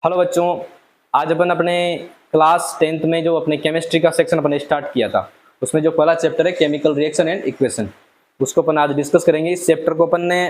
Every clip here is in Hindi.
हेलो बच्चों, आज अपन अपने क्लास 10th में जो अपने केमिस्ट्री का सेक्शन अपने स्टार्ट किया था, उसमें जो पहला चैप्टर है केमिकल रिएक्शन एंड इक्वेशन, उसको अपन आज डिस्कस करेंगे। इस चैप्टर को अपन ने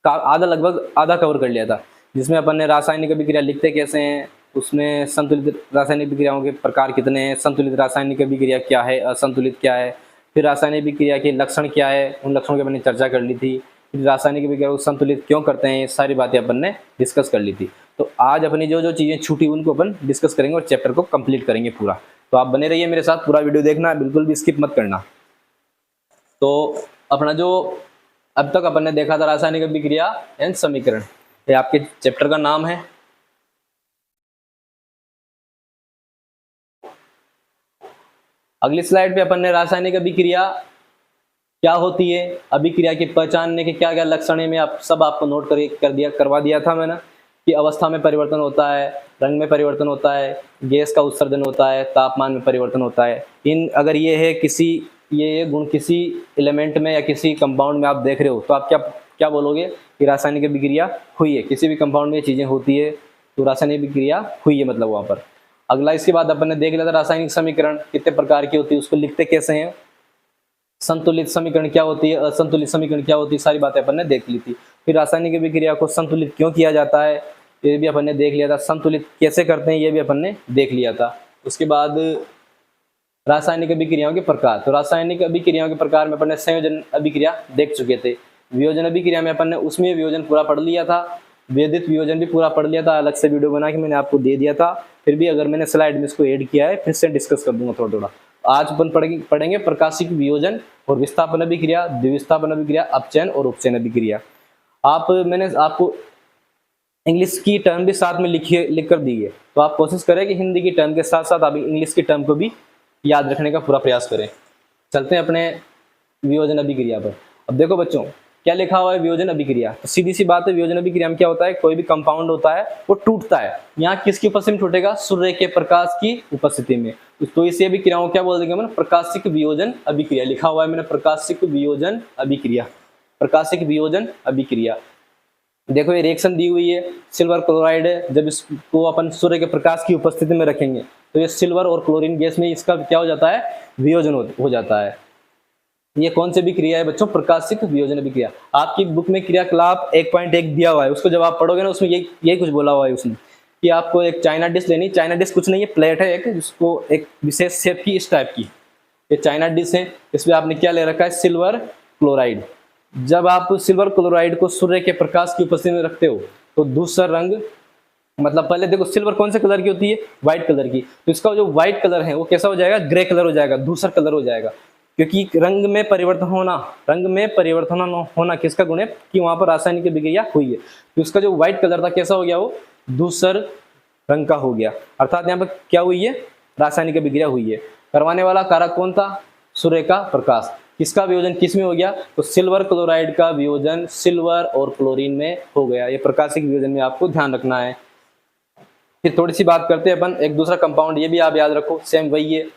लगभग आधा कवर कर लिया था, जिसमें अपन ने रासायनिक अभिक्रिया लिखते कैसे हैं, उसमें संतुलित रासायनिक अभिक्रियाओं के प्रकार कितने हैं, संतुलित रासायनिक अभिक्रिया क्या है, असंतुलित क्या है, फिर रासायनिक अभिक्रिया के लक्षण क्या है, उन लक्षणों की अपन ने चर्चा कर ली थी। फिर रासायनिक अभिक्रिया को संतुलित क्यों करते हैं, ये सारी बातें अपन ने डिस्कस कर ली थी। तो आज अपनी जो जो चीज़ें छूटी उनको अपन डिस्कस करेंगे और चैप्टर को कंप्लीट करेंगे पूरा। तो आप बने रहिए मेरे साथ, पूरा वीडियो देखना, बिल्कुल भी स्किप मत करना। तो अपना जो अब तक अपन ने देखा था रासायनिक अभिक्रिया एंड समीकरण, ये आपके चैप्टर का नाम है। अगली स्लाइड पे अपन ने रासायनिक अभिक्रिया क्या होती है, अभिक्रिया की पहचानने के क्या क्या लक्षण है, मैं आप सब आपको नोट करवा दिया था मैंने, कि अवस्था में परिवर्तन होता है, रंग में परिवर्तन होता है, गैस का उत्सर्जन होता है, तापमान में परिवर्तन होता है। इन अगर ये है ये गुण किसी एलिमेंट में या किसी कंपाउंड में आप देख रहे हो, तो आप क्या क्या बोलोगे कि रासायनिक अभिक्रिया हुई है। किसी भी कंपाउंड में ये चीज़ें होती है तो रासायनिक अभिक्रिया हुई है, मतलब वहाँ पर। अगला इसके बाद अपन ने देख लिया था रासायनिक समीकरण कितने प्रकार की होती है, उसको लिखते कैसे हैं, संतुलित समीकरण क्या होती है, असंतुलित समीकरण क्या होती है, सारी बातें अपन ने देख ली थी। फिर रासायनिक अभिक्रिया को संतुलित क्यों किया जाता है, ये भी अपन ने देख लिया था। संतुलित कैसे करते हैं, ये भी अपन ने देख लिया था। उसके बाद रासायनिक अभिक्रियाओं के प्रकार, तो रासायनिक अभिक्रियाओं के प्रकार में अपन ने संयोजन अभिक्रिया देख चुके थे। वियोजन अभिक्रिया में अपन ने उसमें वियोजन पूरा पढ़ लिया था, वेदित वियोजन भी पूरा पढ़ लिया था, अलग से वीडियो बना के मैंने आपको दे दिया था। फिर भी अगर मैंने स्लाइड में इसको ऐड किया है, फिर से डिस्कस कर दूंगा थोड़ा थोड़ा। आज अपन पढ़ेंगे प्रकाशिक वियोजन और विस्थापन अभिक्रिया, द्विविस्थापन अभिक्रिया, अपचयन और उपचयन अभिक्रिया। मैंने आपको इंग्लिश की टर्म भी साथ में लिख कर दी है, तो आप कोशिश करें कि हिंदी की टर्म के साथ साथ आप इंग्लिश की टर्म को भी याद रखने का पूरा प्रयास करें। चलते हैं अपने वियोजन अभिक्रिया पर। अब देखो बच्चों, क्या लिखा हुआ है वियोजन अभिक्रिया, तो सीधी सी बात है, वियोजन अभिक्रिया में क्या होता है, कोई भी कंपाउंड होता है वो टूटता है। यहाँ किसकी उपस्थिति में टूटेगा, सूर्य के प्रकाश की उपस्थिति में। तो इसी अभिक्रिया को क्या बोल देंगे, मैंने प्रकाशिक वियोजन अभिक्रिया लिखा हुआ है, मैंने प्रकाशिक वियोजन अभिक्रिया, प्रकाशिक वियोजन अभिक्रिया। देखो ये रिएक्शन दी हुई है, सिल्वर क्लोराइड है, जब इसको अपन सूर्य के प्रकाश की उपस्थिति में रखेंगे तो ये सिल्वर और क्लोरीन गैस में इसका क्या हो जाता है, वियोजन हो जाता है। ये कौन सी भी क्रिया है बच्चों, प्रकाशिक वियोजन अभिक्रिया। आपकी बुक में क्रियाकलाप 1.1 दिया हुआ है, उसको जब आप पढ़ोगे ना, उसमें यही कुछ बोला हुआ है उसमें, कि आपको एक चाइना डिश लेनी। चाइना डिश कुछ नहीं है, प्लेट है एक, जिसको एक विशेष शेप की, इस टाइप की ये चाइना डिश है। इसमें आपने क्या ले रखा है, सिल्वर क्लोराइड। जब आप सिल्वर क्लोराइड को सूर्य के प्रकाश की उपस्थिति में रखते हो तो दूसरा रंग, मतलब पहले देखो सिल्वर कौन से कलर की होती है, व्हाइट कलर की, तो इसका जो व्हाइट कलर है वो कैसा हो जाएगा, ग्रे कलर हो जाएगा, दूसरा कलर हो जाएगा। क्योंकि रंग में परिवर्तन होना किसका गुण है, कि वहां पर रासायनिक अभिक्रिया हुई है, तो उसका जो व्हाइट कलर था कैसा हो गया, वो दूसर रंग का हो गया। अर्थात यहाँ पर क्या हुई है, रासायनिक अभिक्रिया हुई है। करवाने वाला कारक कौन था, सूर्य का प्रकाश। किसका वियोजन किस में हो गया, तो सिल्वर क्लोराइड का वियोजन सिल्वर और क्लोरीन में हो गया। ये प्रकाशिक वियोजन में आपको ध्यान रखना है। फिर थोड़ी सी बात करते हैं अपन एक दूसरा कंपाउंड, ये भी आप याद रखो, सेम वही है।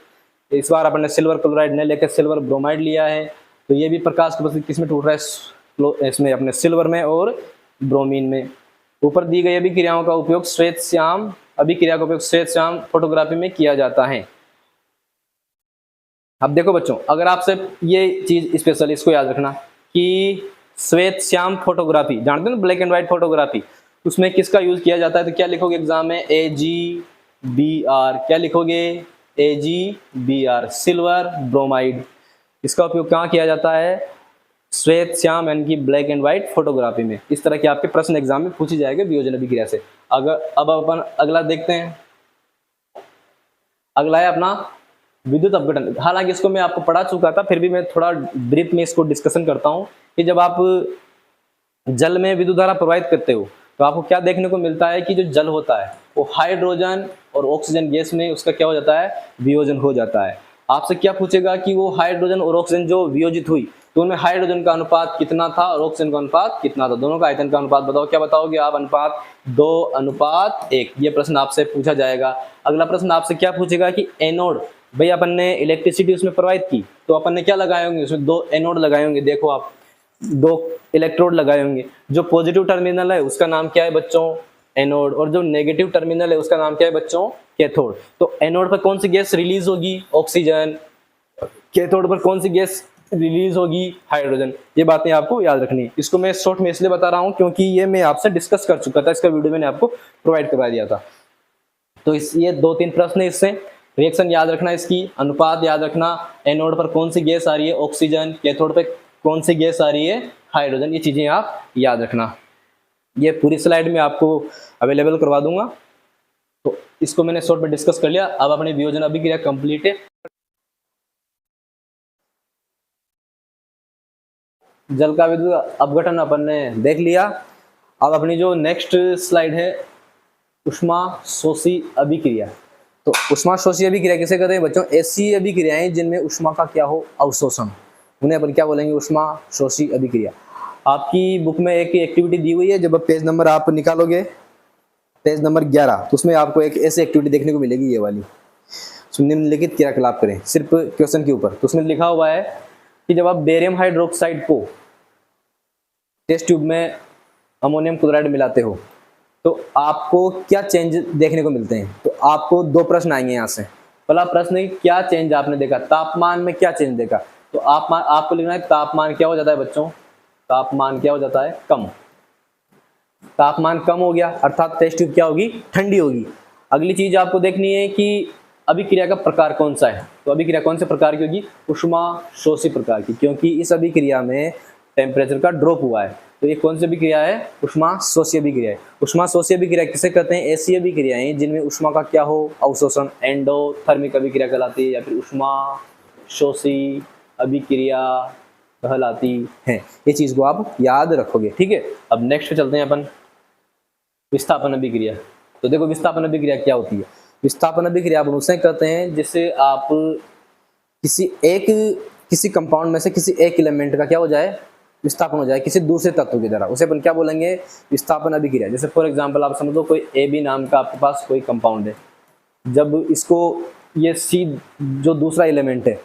इस बार अपन ने सिल्वर क्लोराइड ने लेकर सिल्वर ब्रोमाइड लिया है, तो ये भी प्रकाश की उपस्थिति किस में टूट रहा है, इसमें अपने सिल्वर में और ब्रोमीन में। ऊपर दी गई अभिक्रियाओं का उपयोग श्वेत श्याम अभिक्रिया का उपयोग श्वेत श्याम फोटोग्राफी में किया जाता है। अब देखो बच्चों, अगर आपसे ये चीज स्पेशल, इसको याद रखना कि श्वेत श्याम फोटोग्राफी, जानते हो ना, ब्लैक एंड व्हाइट फोटोग्राफी, उसमें किसका यूज किया जाता है, तो क्या लिखोगे एग्जाम में, AgBr, क्या लिखोगे, AgBr, सिल्वर ब्रोमाइड। इसका उपयोग कहाँ किया जाता है, श्वेत श्याम यानी कि ब्लैक एंड व्हाइट फोटोग्राफी में। इस तरह के आपके प्रश्न एग्जाम में पूछी जाएगी वियोजन अभिक्रिया से। अब अपन अगला देखते हैं। अगला है अपना विद्युत अपघटन। हालांकि इसको मैं आपको पढ़ा चुका था, फिर भी मैं थोड़ा ब्रीफ में इसको डिस्कशन करता हूँ, कि जब आप जल में विद्युत धारा प्रवाहित करते हो तो आपको क्या देखने को मिलता है, कि जो जल होता है वो हाइड्रोजन और ऑक्सीजन गैस में उसका क्या हो जाता है, वियोजन हो जाता है। आपसे क्या पूछेगा कि वो हाइड्रोजन और ऑक्सीजन जो वियोजित हुई, तो उनमें हाइड्रोजन का अनुपात कितना था और ऑक्सीजन का अनुपात कितना था, दोनों का आयतन का अनुपात बताओ। क्या बताओगे आप, अनुपात 2:1। ये प्रश्न आपसे पूछा जाएगा। अगला प्रश्न आपसे क्या पूछेगा कि एनोड, भाई अपन ने इलेक्ट्रिसिटी उसमें प्रोवाइड की, तो अपन ने क्या लगाए होंगे, उसमें 2 एनोड लगाए होंगे। देखो आप 2 इलेक्ट्रोड लगाए होंगे। जो पॉजिटिव टर्मिनल है उसका नाम क्या है बच्चों, एनोड, और जो नेगेटिव टर्मिनल है उसका नाम क्या है बच्चों, कैथोड। तो एनोड पर कौन सी गैस रिलीज होगी, ऑक्सीजन। कैथोड पर कौन सी गैस रिलीज होगी, हाइड्रोजन। ये बातें आपको याद रखनी है। इसको मैं शॉर्ट में इसलिए बता रहा हूं क्योंकि ये मैं आपसे डिस्कस कर चुका था, इसका वीडियो मैंने आपको प्रोवाइड करवा दिया था। तो इस ये 2-3 प्रश्न है इससे। रिएक्शन याद रखना, इसकी अनुपात याद रखना, एनोड पर कौन सी गैस आ रही है, ऑक्सीजन, कैथोड पर कौन सी गैस आ रही है, हाइड्रोजन। ये चीजें आप याद रखना। ये पूरी स्लाइड में आपको अवेलेबल करवा दूंगा। तो इसको मैंने शॉर्ट में डिस्कस कर लिया। अब अपनी वियोजन अभिक्रिया कंप्लीट है। जल का विद्युत अपघटन अपन ने देख लिया। अब अपनी जो नेक्स्ट स्लाइड है, ऊष्माशोषी अभिक्रिया। तो ऊष्माशोषी अभिक्रिया किसे कहते हैं बच्चों, ऐसी अभिक्रियाएं जिनमें ऊष्मा का क्या हो, अवशोषण, उन्हें अपन क्या बोलेंगे, ऊष्माशोषी अभिक्रिया। आपकी बुक में एक एक्टिविटी दी हुई है, जब पेज नंबर आप निकालोगे, पेज नंबर 11, तो उसमें आपको एक ऐसी एक्टिविटी देखने को मिलेगी, ये वाली, निम्नलिखित क्रियाकलाप करें, सिर्फ क्वेश्चन के ऊपर। तो उसमें लिखा हुआ है कि जब आप बेरियम हाइड्रोक्साइड को टेस्ट ट्यूब में अमोनियम क्लोराइड मिलाते हो तो आपको क्या चेंज देखने को मिलते हैं। तो आपको 2 प्रश्न आएंगे यहाँ से। पहला प्रश्न है क्या चेंज आपने देखा, तापमान में क्या चेंज देखा। तो आपको लिखना है तापमान क्या हो जाता है बच्चों, तापमान क्या हो जाता है, कम। तापमान कम हो गया अर्थात टेस्ट ट्यूब क्या होगी, ठंडी होगी। अगली चीज आपको देखनी है कि अभिक्रिया का प्रकार कौन सा है। तो अभिक्रिया कौन से प्रकार की होगी, ऊष्माशोषी प्रकार की, क्योंकि इस अभिक्रिया में टेम्परेचर का ड्रॉप हुआ है। तो ये कौन सी अभिक्रिया है, ऊष्माशोषी अभिक्रिया है। ऊष्माशोषी अभिक्रिया किसे कहते हैं, ऐसी अभिक्रियाएं जिनमें ऊष्मा का क्या हो, अवशोषण, एंडोथर्मिक अभिक्रिया कहलाती है, या फिर ऊष्माशोषी अभिक्रिया कहलाती है। ये चीज को आप याद रखोगे, ठीक है। अब नेक्स्ट पे चलते हैं अपन, विस्थापन अभिक्रिया। तो देखो विस्थापन अभिक्रिया क्या होती है। विस्थापन अभिक्रिया अपन उसे कहते हैं जिससे आप किसी कंपाउंड में से किसी एक एलिमेंट का क्या हो जाए, विस्थापन हो जाए किसी दूसरे तत्व की तरह, उसे अपन क्या बोलेंगे, विस्थापन अभिक्रिया। जैसे फॉर एग्जांपल आप समझो कोई AB नाम का आपके पास कोई कंपाउंड है, जब इसको ये C जो दूसरा एलिमेंट है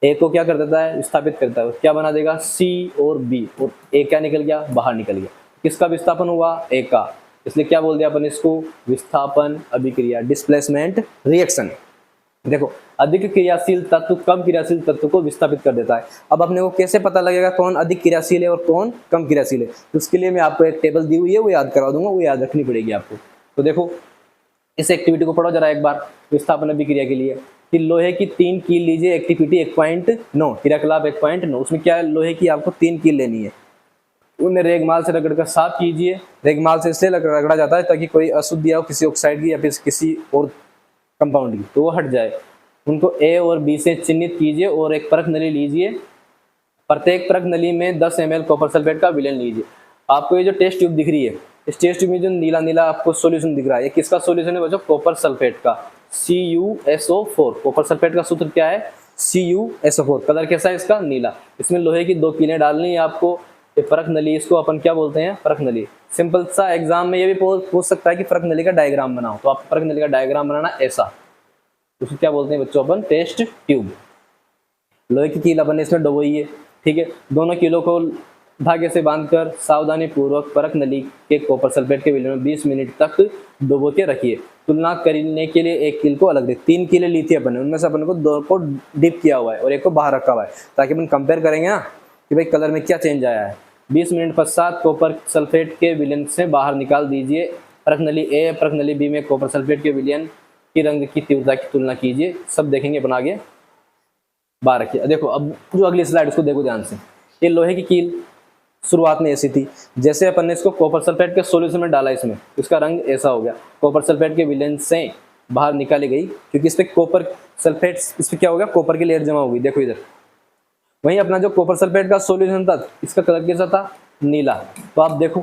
A को क्या कर देता है, विस्थापित करता है, क्या बना देगा, C और B, और A क्या निकल गया, बाहर निकल गया। किसका विस्थापन हुआ, A का, इसलिए क्या बोल दिया अपन इसको, विस्थापन अभिक्रिया, डिस्प्लेसमेंट रिएक्शन। देखो अधिक क्रियाशील तत्व कम क्रियाशील तत्व को विस्थापित कर देता है। अब अपने को कैसे पता लगेगा कौन अधिक क्रियाशील है और कौन कम क्रियाशील है, तो उसके लिए मैं आपको एक टेबल दी हुई है, वो याद करा दूंगा, वो याद रखनी पड़ेगी आपको। तो देखो इस एक्टिविटी को पढ़ो जरा एक बार, विस्थापन अभिक्रिया के लिए, कि लोहे की 3 कील लीजिए, एक्टिविटी 1.9, क्रियाकलाप 1.9। उसमें क्या है, लोहे की आपको 3 कील लेनी है, उन्हें रेगमाल से रगड़ कर साफ कीजिए। रेगमाल से इसलिए रगड़ा जाता है ताकि कोई अशुद्धियां हो किसी ऑक्साइड की या फिर किसी और कंपाउंड की, तो वो हट जाए। उनको A और B से चिन्हित कीजिए और एक परख नली लीजिए। प्रत्येक परख नली में 10 ml कॉपर सल्फेट का विलयन लीजिए। आपको ये जो टेस्ट ट्यूब दिख रही है, इस टेस्ट ट्यूब में जो नीला नीला आपको सॉल्यूशन दिख रहा है, ये किसका सॉल्यूशन है बच्चों, कॉपर सल्फेट का, CuSO4। कॉपर सल्फेट का सूत्र क्या है, CuSO4। कलर कैसा है इसका, नीला। इसमें लोहे की 2 कीलें डालनी है आपको। ये परख नली, इसको अपन क्या बोलते हैं, परख नली। सिंपल सा एग्जाम में ये भी पूछ सकता है कि परख नली का डायग्राम बनाओ, तो आप परख नली का डायग्राम बनाना ऐसा, उसको क्या बोलते हैं बच्चों अपन, टेस्ट ट्यूब। लोहे की कील अपन ने इसमें डुबोई है, ठीक है। दोनों कीलों को धागे से बांधकर सावधानी पूर्वक परख नली के कॉपर सल्फेट के विलयन में 20 मिनट तक डुबो के रखिए। तुलना करने के लिए एक कील को अलग दे, 3 कीलें ली थी अपन ने, उनमें से अपन को 2 को डिप किया हुआ है और एक को बाहर रखा हुआ है, ताकि अपन कंपेयर करेंगे ना कि भाई कलर में क्या चेंज आया है। 20 मिनट पश्चात कॉपर सल्फेट के विलयन से बाहर निकाल दीजिए। परख नली A, परख नली B में कॉपर सल्फेट के विलयन की रंग की तीव्रता की तुलना कीजिए। सब देखेंगे अपन आगे, बाहर रखिए। देखो अब जो अगली स्लाइड उसको देखो ध्यान से। ये लोहे की कील शुरुआत में ऐसी थी, जैसे अपन ने इसको कॉपर सल्फेट के सॉल्यूशन में डाला, इसमें इसका रंग ऐसा हो गया। कॉपर सल्फेट के विलयन से बाहर निकाली गई क्योंकि इस पर कॉपर सल्फेट, इस पर क्या हो गया, कॉपर की लेयर जमा हो गई। देखो इधर, वहीं अपना जो कॉपर सल्फेट का सॉल्यूशन था, इसका कलर कैसा था, नीला। तो आप देखो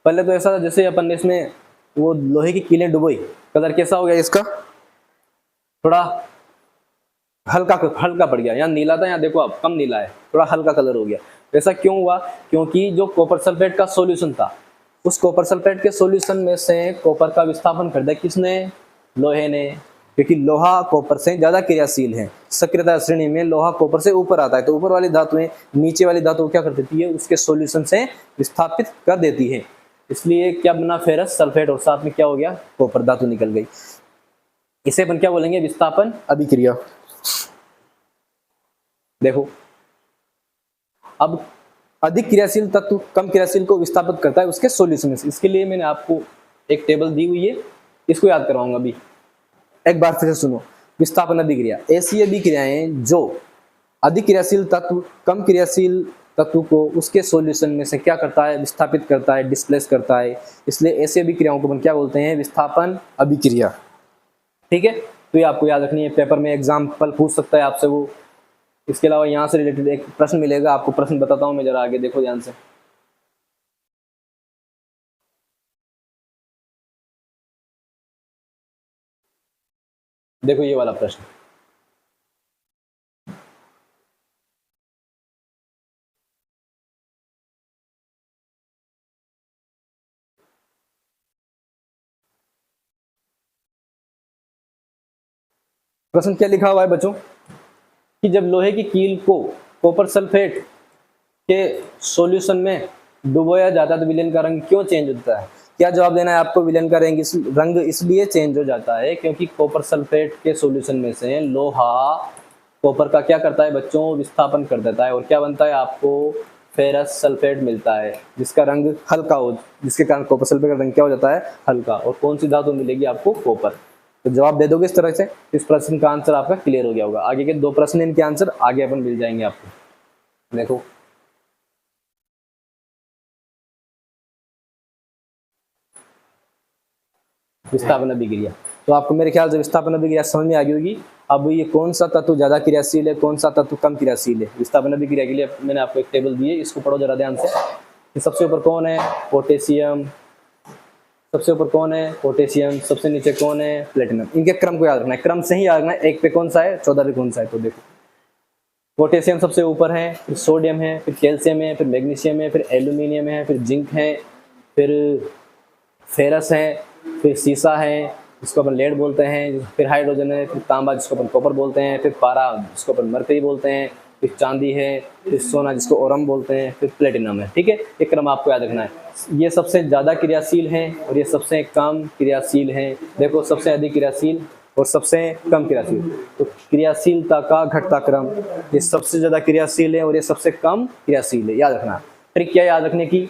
पहले तो ऐसा था जैसे अपन ने इसमें वो लोहे की कीलें डुबोई, कलर कैसा हो गया इसका, थोड़ा हल्का पड़ गया। यहाँ नीला था, यहाँ देखो आप कम नीला है, थोड़ा हल्का कलर हो गया। ऐसा क्यों हुआ, क्योंकि जो कॉपर सल्फेट का सॉल्यूशन था, उस कॉपर सल्फेट के सॉल्यूशन में से कॉपर का विस्थापन कर दिया किसने, लोहे ने, क्योंकि लोहा कॉपर से ज्यादा क्रियाशील है। सक्रियता श्रेणी में लोहा कॉपर से ऊपर आता है, तो ऊपर वाली धातुएं नीचे वाली धातु क्या कर देती है, उसके सॉल्यूशन से विस्थापित कर देती है। इसलिए क्या बना, फेरस सल्फेट, और साथ में क्या हो गया, कॉपर धातु निकल गई। इसे अपन क्या बोलेंगे, विस्थापन अभिक्रिया। देखो अब अधिक क्रियाशील तत्व कम क्रियाशील को विस्थापित करता है उसके सॉल्यूशन से। इसके लिए मैंने आपको एक टेबल दी हुई है, इसको याद करवाऊंगा अभी। एक बार फिर से सुनो, विस्थापन अभिक्रिया ऐसी अभिक्रियाएं जो अधिक क्रियाशील तत्व कम क्रियाशील तत्व को उसके सॉल्यूशन में से क्या करता है, विस्थापित करता है, डिस्प्लेस करता है। इसलिए ऐसी अभिक्रियाओं को हम क्या बोलते हैं, विस्थापन अभिक्रिया। ठीक है, तो ये आपको याद रखनी है, पेपर में एग्जाम्पल पूछ सकता है आपसे वो। इसके अलावा यहाँ से रिलेटेड एक प्रश्न मिलेगा आपको, प्रश्न बताता हूँ मैं, जरा आगे देखो ध्यान से। देखो ये वाला प्रश्न, प्रश्न क्या लिखा हुआ है बच्चों, कि जब लोहे की कील को कॉपर सल्फेट के सॉल्यूशन में डुबोया जाता है तो विलेन का रंग क्यों चेंज होता है। क्या जवाब देना है आपको, विलेन का रंग इसलिए चेंज हो जाता है क्योंकि कॉपर सल्फेट के सॉल्यूशन में से लोहा कॉपर का क्या करता है बच्चों, विस्थापन कर देता है, और क्या बनता है आपको, फेरस सल्फेट मिलता है, जिसका रंग हल्का हो, जिसके कारण कॉपर सल्फेट का रंग क्या हो जाता है, हल्का। और कौन सी धातु मिलेगी आपको, कॉपर। तो जवाब दे दोगे इस तरह से, इस प्रश्न का आंसर आपका क्लियर हो गया होगा। आगे के दो प्रश्न, इनके आंसर आगे अपन मिल जाएंगे आपको। देखो विस्थापन अभिक्रिया, तो आपको मेरे ख्याल से विस्थापन अभिक्रिया समझ में आ गई होगी। अब ये कौन सा तत्व ज्यादा क्रियाशील है, कौन सा तत्व कम क्रियाशील है, विस्थापन अभिक्रिया के लिए मैंने आपको एक टेबल दी है, इसको पढ़ो जरा ध्यान से। कि सबसे ऊपर कौन है, पोटेशियम, सबसे ऊपर कौन है, पोटेशियम, सबसे नीचे कौन है, प्लेटिनम। इनके क्रम को याद रखना है, क्रम से ही याद रखना है, एक पे कौन सा है, 14 पे कौन सा है। तो देखो पोटेशियम सबसे ऊपर है, फिर सोडियम है, फिर कैल्शियम है, फिर मैग्नीशियम है, फिर एल्यूमिनियम है, फिर जिंक है, फिर फेरस है, फिर सीसा है जिसको अपन लेड बोलते हैं, फिर हाइड्रोजन है, फिर तांबा जिसको अपन कॉपर बोलते हैं, फिर पारा जिसको अपन मरकरी बोलते हैं, फिर चांदी है, फिर सोना जिसको ओरम बोलते हैं, फिर प्लेटिनम है। ठीक है, एक क्रम आपको याद रखना है। ये सबसे ज़्यादा क्रियाशील हैं और ये सबसे कम क्रियाशील हैं। देखो सबसे अधिक क्रियाशील और सबसे कम क्रियाशील, तो क्रियाशीलता का घटता क्रम, ये सबसे ज़्यादा क्रियाशील है और ये सबसे कम क्रियाशील है, याद रखना। ट्रिक क्या याद रखने की,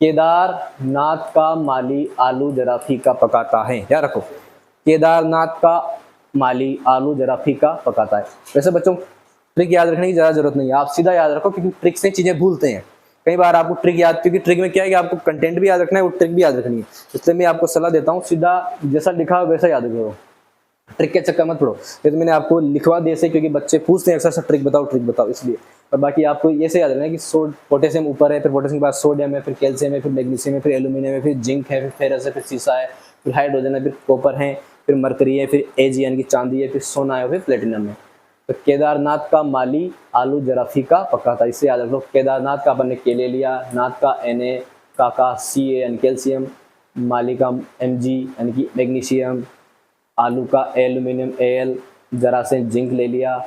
केदारनाथ का माली आलू जरा फीका पकाता है, याद रखो, केदारनाथ का माली आलू जरा फीका पकाता है। वैसे बच्चों ट्रिक याद रखने की ज़्यादा जरूरत नहीं है, आप सीधा याद रखो, क्योंकि ट्रिक से चीज़ें भूलते हैं कई बार आपको ट्रिक याद, क्योंकि ट्रिक में क्या है कि आपको कंटेंट भी याद रखना है और ट्रिक भी याद रखनी है। इसलिए मैं आपको सलाह देता हूँ सीधा जैसा लिखा वैसा याद करो, ट्रिक के चक्कर मत पड़ो। ये तो मैंने आपको लिखवा दिए से, क्योंकि बच्चे पूछते हैं अक्सर ट्रिक बताओ इसलिए। और बाकी आपको ये से याद रखना है कि पोटेशियम ऊपर है, फिर पोटेशियम के बाद सोडियम है, फिर कैल्शियम है, फिर मैग्नीशियम है, फिर एल्यूमिनियम है, फिर जिंक है, फिर फेरस है, फिर सीसा है, फिर हाइड्रोजन है, फिर कॉपर है, फिर मरकरी है, फिर एजी यानी कि चांदी है, फिर सोना है, फिर प्लेटिनम है। तो केदारनाथ का माली आलू जरा फीका पकाता, इससे याद रख लो। केदारनाथ का अपन ने के ले लिया, नाथ का Na, का Ca यानी कैल्शियम, माली का Mg यानी कि मैग्नीशियम, आलू का एल्यूमिनियम Al, जरा से जिंक ले लिया,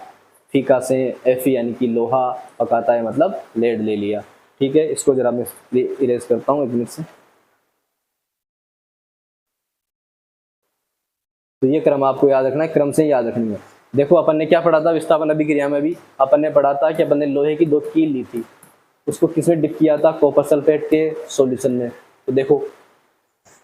फीका से Fe यानी कि लोहा, पकाता है मतलब लेड ले लिया। ठीक है, इसको जरा मैं इरेज करता हूँ 1 मिनट से। तो ये क्रम आपको याद रखना है, क्रम से ही याद रखनी है। देखो अपन ने क्या पढ़ा था विस्थापन अभिक्रिया में भी, अपन ने पढ़ा था कि अपन ने लोहे की 2 कील ली थी, उसको किसमें डिप किया था, कॉपर सल्फेट के सॉल्यूशन में। तो देखो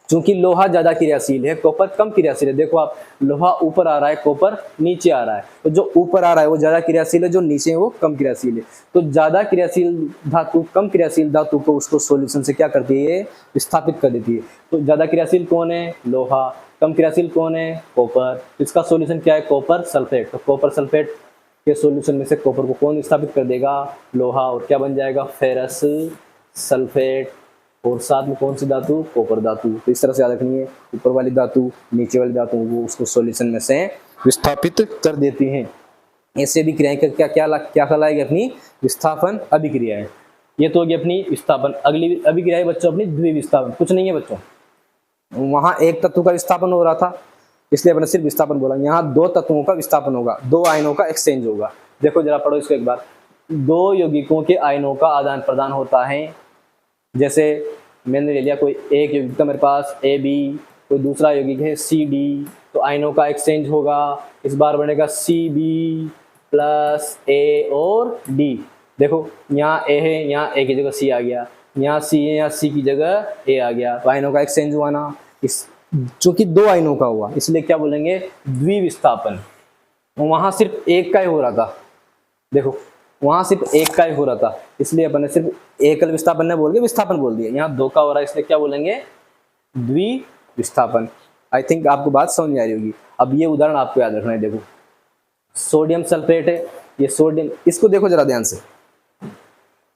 चूंकि लोहा ज्यादा क्रियाशील है, कॉपर कम क्रियाशील है। देखो आप, लोहा ऊपर आ रहा है, कॉपर नीचे आ रहा है, तो जो ऊपर आ रहा है वो ज्यादा क्रियाशील है, जो नीचे है वो कम क्रियाशील है। तो ज्यादा क्रियाशील धातु कम क्रियाशील धातु को उसको सॉल्यूशन से क्या करती है, विस्थापित कर देती है। तो ज्यादा क्रियाशील कौन है, लोहा, कम क्रियाशील कौन है, कॉपर। इसका सॉल्यूशन क्या है, कॉपर सल्फेट। तो कॉपर सल्फेट के सॉल्यूशन में से कॉपर को कौन विस्थापित कर देगा, लोहा, और क्या बन जाएगा, फेरस सल्फेट, और साथ में कौन सी धातु, कॉपर धातु। तो इस तरह से याद रखनी है, ऊपर वाली धातु नीचे वाली धातु को उसको सॉल्यूशन में से विस्थापित कर देती हैं। ऐसे भी क्रियाएं क्या क्या क्या कहलाएगी, अपनी विस्थापन अभिक्रिया है। ये तो होगी अपनी विस्थापन। अगली अभिक्रिया है बच्चों अपनी द्विविस्थापन। कुछ नहीं है बच्चों, वहां एक तत्व का विस्थापन हो रहा था इसलिए अपने सिर्फ विस्थापन बोला, यहाँ 2 तत्वों का विस्थापन होगा, 2 आयनों का एक्सचेंज होगा। देखो जरा पढ़ो इसको एक बार, 2 यौगिकों के आयनों का आदान प्रदान होता है, जैसे मैंने ले लिया कोई एक यौगिक था मेरे पास ए बी, कोई दूसरा यौगिक है सी डी, तो आयनों का एक्सचेंज होगा, इस बार बनेगा सी बी प्लस ए और डी। देखो यहाँ ए है, यहाँ ए की जगह सी आ गया, यहाँ सी है, यहाँ सी की जगह ए आ गया, तो आयनों का एक्सचेंज हुआ ना, इस चूंकि दो आयनों का हुआ इसलिए क्या बोलेंगे, द्विविस्थापन। वहां सिर्फ एक का ही हो रहा था, देखो वहां सिर्फ एक का ही हो रहा था, इसलिए अपन ने सिर्फ एकल विस्थापन ने बोल के विस्थापन बोल दिया, यहाँ दो का हो रहा है इसलिए क्या बोलेंगे, द्विविस्थापन। आई थिंक आपको बात समझ में आ रही होगी। अब ये उदाहरण आपको याद रखना है, देखो सोडियम सल्फेट है, ये सोडियम, इसको देखो जरा ध्यान से,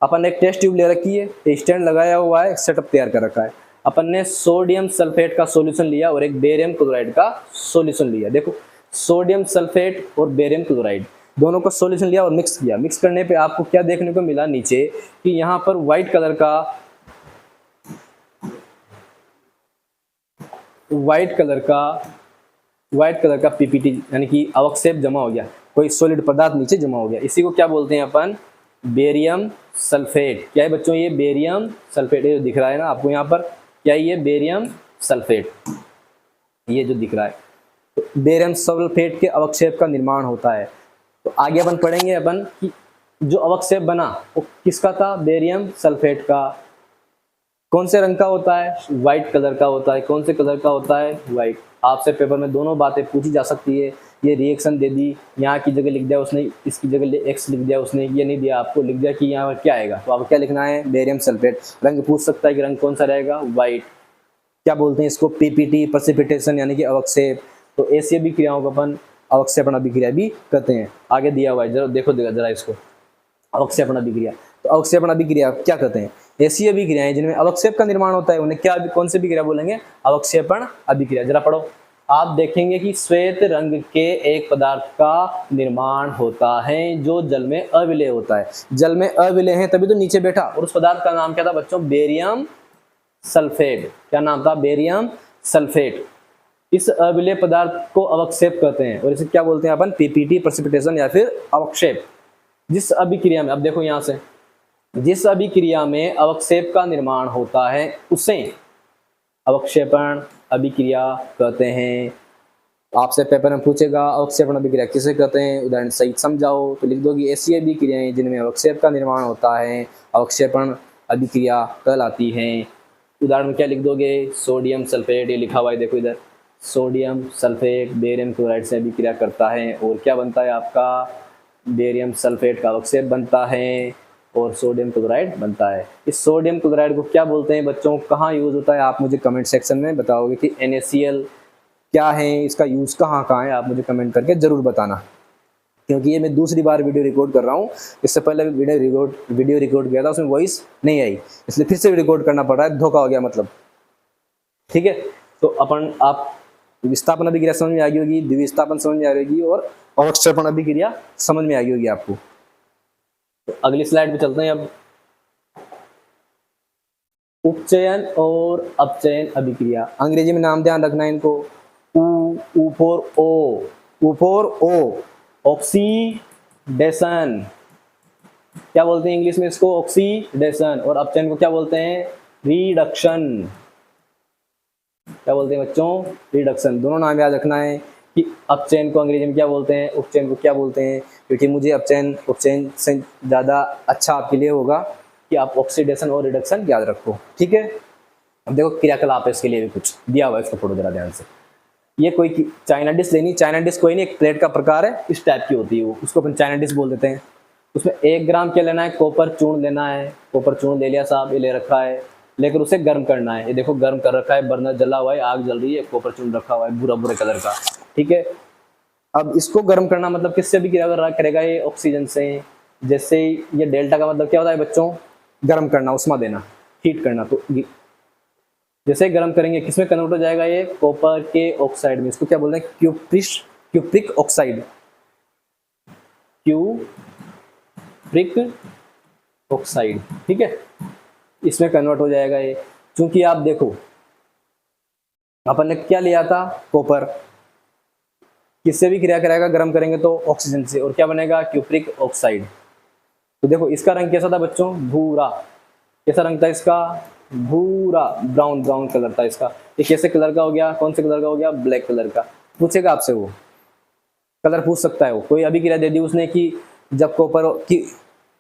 अपन ने एक टेस्ट ट्यूब ले रखी है, स्टैंड लगाया हुआ है, सेटअप तैयार कर रखा है, अपन ने सोडियम सल्फेट का सॉल्यूशन लिया और एक बेरियम क्लोराइड का सॉल्यूशन लिया। देखो सोडियम सल्फेट और बेरियम क्लोराइड दोनों का सॉल्यूशन लिया और मिक्स किया। मिक्स करने पे आपको क्या देखने को मिला नीचे कि यहाँ पर व्हाइट कलर का पीपीटी यानी कि अवक्षेप जमा हो गया, कोई सॉलिड पदार्थ नीचे जमा हो गया, इसी को क्या बोलते हैं अपन, बेरियम सल्फेट। क्या है बच्चों, ये बेरियम सल्फेट, ये दिख रहा है ना आपको यहाँ पर, क्या ये बेरियम सल्फेट, ये जो दिख रहा है, तो बेरियम सल्फेट के अवक्षेप का निर्माण होता है। तो आगे अपन पढ़ेंगे अपन कि जो अवक्षेप बना वो किसका था, बेरियम सल्फेट का। कौन से रंग का होता है, व्हाइट कलर का होता है। कौन से कलर का होता है, व्हाइट। आपसे पेपर में दोनों बातें पूछी जा सकती है। ये रिएक्शन दे दी, यहाँ की जगह लिख दिया उसने, इसकी जगह एक्स लिख दिया उसने, ये नहीं दिया आपको, लिख दिया कि यहाँ पर क्या आएगा, तो आपको क्या लिखना है, बेरियम सल्फेट। रंग पूछ सकता है कि रंग कौन सा रहेगा, व्हाइट। क्या बोलते हैं इसको, पीपीटी, प्रेसिपिटेशन यानी कि अवक्षेप। तो ऐसी अभिक्रियाओं को अपन अवक्षेपण अभिक्रिया भी कहते हैं। आगे दिया हुआ है, जरा देखो जरा इसको, अवक्षेपण अभिक्रिया। तो अवक्षेपण अभिक्रिया क्या कहते हैं, ऐसी अभिक्रियाएं जिनमें अवक्षेप का निर्माण होता है उन्हें क्या, कौन सी अभिक्रिया बोलेंगे, अवक्षेपण अभिक्रिया। जरा पढ़ो, आप देखेंगे कि श्वेत रंग के एक पदार्थ का निर्माण होता है जो जल में अविलेय होता है। जल में अविलेय है तभी तो नीचे बैठा, और उस पदार्थ का नाम क्या था बच्चों, बेरियम सल्फेट। क्या नाम था, बेरियम सल्फेट। इस अविलेय पदार्थ को अवक्षेप कहते हैं, और इसे क्या बोलते हैं अपन, पीपीटी, प्रेसिपिटेशन या फिर अवक्षेप। जिस अभिक्रिया में, अब देखो यहां से, जिस अभिक्रिया में अवक्षेप का निर्माण होता है उसे अवक्षेपण अभिक्रिया कहते हैं। आपसे पेपर में पूछेगा अवक्षेपण अभिक्रिया किसे कहते हैं, उदाहरण सहित समझाओ, तो लिख दोगी ऐसी अभिक्रियाएं जिनमें अवक्षेप का निर्माण होता है अवक्षेपण अभिक्रिया कहलाती हैं। उदाहरण में क्या लिख दोगे, सोडियम सल्फेट, ये लिखा हुआ है देखो इधर, सोडियम सल्फेट बेरियम क्लोराइड से अभिक्रिया करता है और क्या बनता है आपका, बेरियम सल्फेट का अवक्षेप बनता है और सोडियम क्लोराइड बनता है। इस सोडियम क्लोराइड को क्या बोलते हैं बच्चों, कहाँ यूज होता है, आप मुझे कमेंट सेक्शन में बताओगे कि NaCl क्या है, इसका यूज कहाँ कहाँ है, आप मुझे कमेंट करके जरूर बताना। क्योंकि ये मैं दूसरी बार वीडियो रिकॉर्ड कर रहा हूँ, इससे पहले वीडियो रिकॉर्ड किया था उसमें वॉइस नहीं आई, इसलिए फिर से रिकॉर्ड करना पड़ रहा है, धोखा हो गया मतलब। ठीक है, तो अपन आप विस्थापन अभिक्रिया समझ में आ गई होगी, द्विविस्थापन समझ में आ रही होगी और अवक्षेपण अभिक्रिया समझ में आ गई होगी आपको। तो अगली स्लाइड पे चलते हैं अब। उपचयन और अपचयन अभिक्रिया, अंग्रेजी में नाम ध्यान रखना है इनको, U फॉर O, ऑक्सीडेशन। क्या बोलते हैं इंग्लिश में इसको, ऑक्सीडेशन। और अपचयन को क्या बोलते हैं, रिडक्शन। क्या बोलते हैं बच्चों, रिडक्शन। दोनों नाम याद रखना है कि अपचयन को अंग्रेजी में क्या बोलते हैं, उपचयन को क्या बोलते हैं, क्योंकि मुझे उपचयन से ज़्यादा अच्छा आपके लिए होगा कि आप ऑक्सीडेशन और रिडक्शन याद रखो। ठीक है, अब देखो क्रियाकलाप है, इसके लिए भी कुछ दिया हुआ है, इसको पढ़ो जरा ध्यान से। ये कोई चाइना डिश लेनी, चाइना डिश कोई नहीं, एक प्लेट का प्रकार है, इस टाइप की होती है वो, उसको अपन चाइना डिश बोल देते हैं। उसमें 1 ग्राम क्या लेना है, कॉपर चूर्ण लेना है। कॉपर चूर्ण ले लिया साहब, ये ले रखा है, लेकर उसे गर्म करना है। ये देखो गर्म कर रखा है, बर्नर जला हुआ है, आग जल रही है, कॉपर चूर्ण रखा हुआ है भूरा भूरे कलर का। ठीक है, अब इसको गर्म करना मतलब किससे भी क्रिया करेगा, ये ऑक्सीजन से। जैसे ये डेल्टा का मतलब क्या होता है बच्चों, गर्म करना, उष्मा देना, हीट करना। तो जैसे गर्म करेंगे किसमें कन्वर्ट हो जाएगा, ये कॉपर के ऑक्साइड में। इसको क्या बोलते हैं, क्यूप्रिक ऑक्साइड, क्यूप्रिक ऑक्साइड। ठीक है, इसमें कन्वर्ट हो जाएगा ये। क्योंकि आप देखो अपन ने क्या लिया था, कॉपर, किससे भी क्रिया कराएगा गर्म करेंगे तो ऑक्सीजन से, और क्या बनेगा, क्यूप्रिक ऑक्साइड। तो देखो इसका रंग कैसा था बच्चों, भूरा। कैसा रंग था इसका, भूरा ब्राउन ब्राउन कलर था इसका। ये कैसे कलर का हो गया, कौन से कलर का हो गया, ब्लैक कलर का। पूछेगा आपसे, वो कलर पूछ सकता है। वो कोई अभी क्रिया दे दी उसने कि जब कॉपर की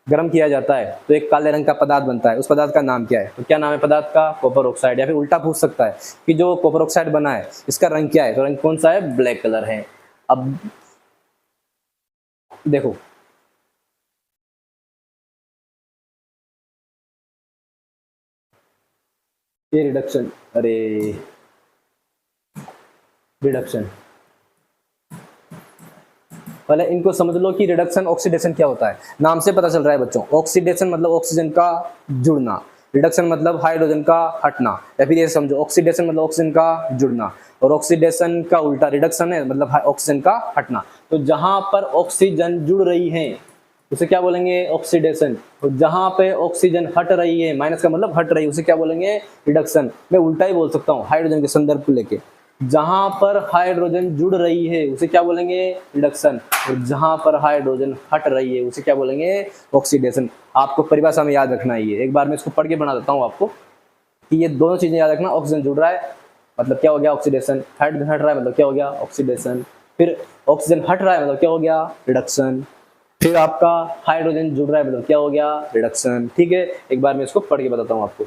गर्म किया जाता है तो एक काले रंग का पदार्थ बनता है, उस पदार्थ का नाम क्या है, तो क्या नाम है पदार्थ का, कॉपर ऑक्साइड। या फिर उल्टा पूछ सकता है कि जो कॉपर ऑक्साइड बना है इसका रंग क्या है, तो रंग कौन सा है, ब्लैक कलर है। अब देखो ये रिडक्शन, अरे रिडक्शन, पहले इनको समझ लो कि रिडक्शन ऑक्सीडेशन क्या होता है। नाम से पता चल रहा है बच्चों, ऑक्सीडेशन मतलब ऑक्सीजन का जुड़ना, रिडक्शन मतलब हाइड्रोजन का हटना। या फिर ये समझो, ऑक्सीडेशन मतलब ऑक्सीजन का जुड़ना, और ऑक्सीडेशन का उल्टा रिडक्शन है, मतलब ऑक्सीजन का हटना। तो जहां पर ऑक्सीजन जुड़ रही है उसे क्या बोलेंगे, ऑक्सीडेशन। और जहां पे ऑक्सीजन हट रही है, माइनस का मतलब हट रही है, उसे क्या बोलेंगे, रिडक्शन। मैं उल्टा ही बोल सकता हूँ हाइड्रोजन के संदर्भ को लेके, जहां पर हाइड्रोजन जुड़ रही है उसे क्या बोलेंगे, रिडक्शन। और जहां पर हाइड्रोजन हट रही है उसे क्या बोलेंगे, ऑक्सीडेशन। आपको परिभाषा में याद रखना है ये, एक बार मैं इसको पढ़ के बना देता हूँ आपको कि ये दोनों चीजें याद रखना। ऑक्सीजन जुड़ रहा है मतलब क्या हो गया, ऑक्सीडेशन। हाइड्रोजन हट रहा है मतलब क्या हो गया, ऑक्सीडेशन। फिर ऑक्सीजन हट रहा है मतलब क्या हो गया, रिडक्शन। फिर आपका हाइड्रोजन जुड़ रहा है मतलब क्या हो गया, रिडक्शन। ठीक है, एक बार मैं इसको पढ़ के बताता हूँ आपको।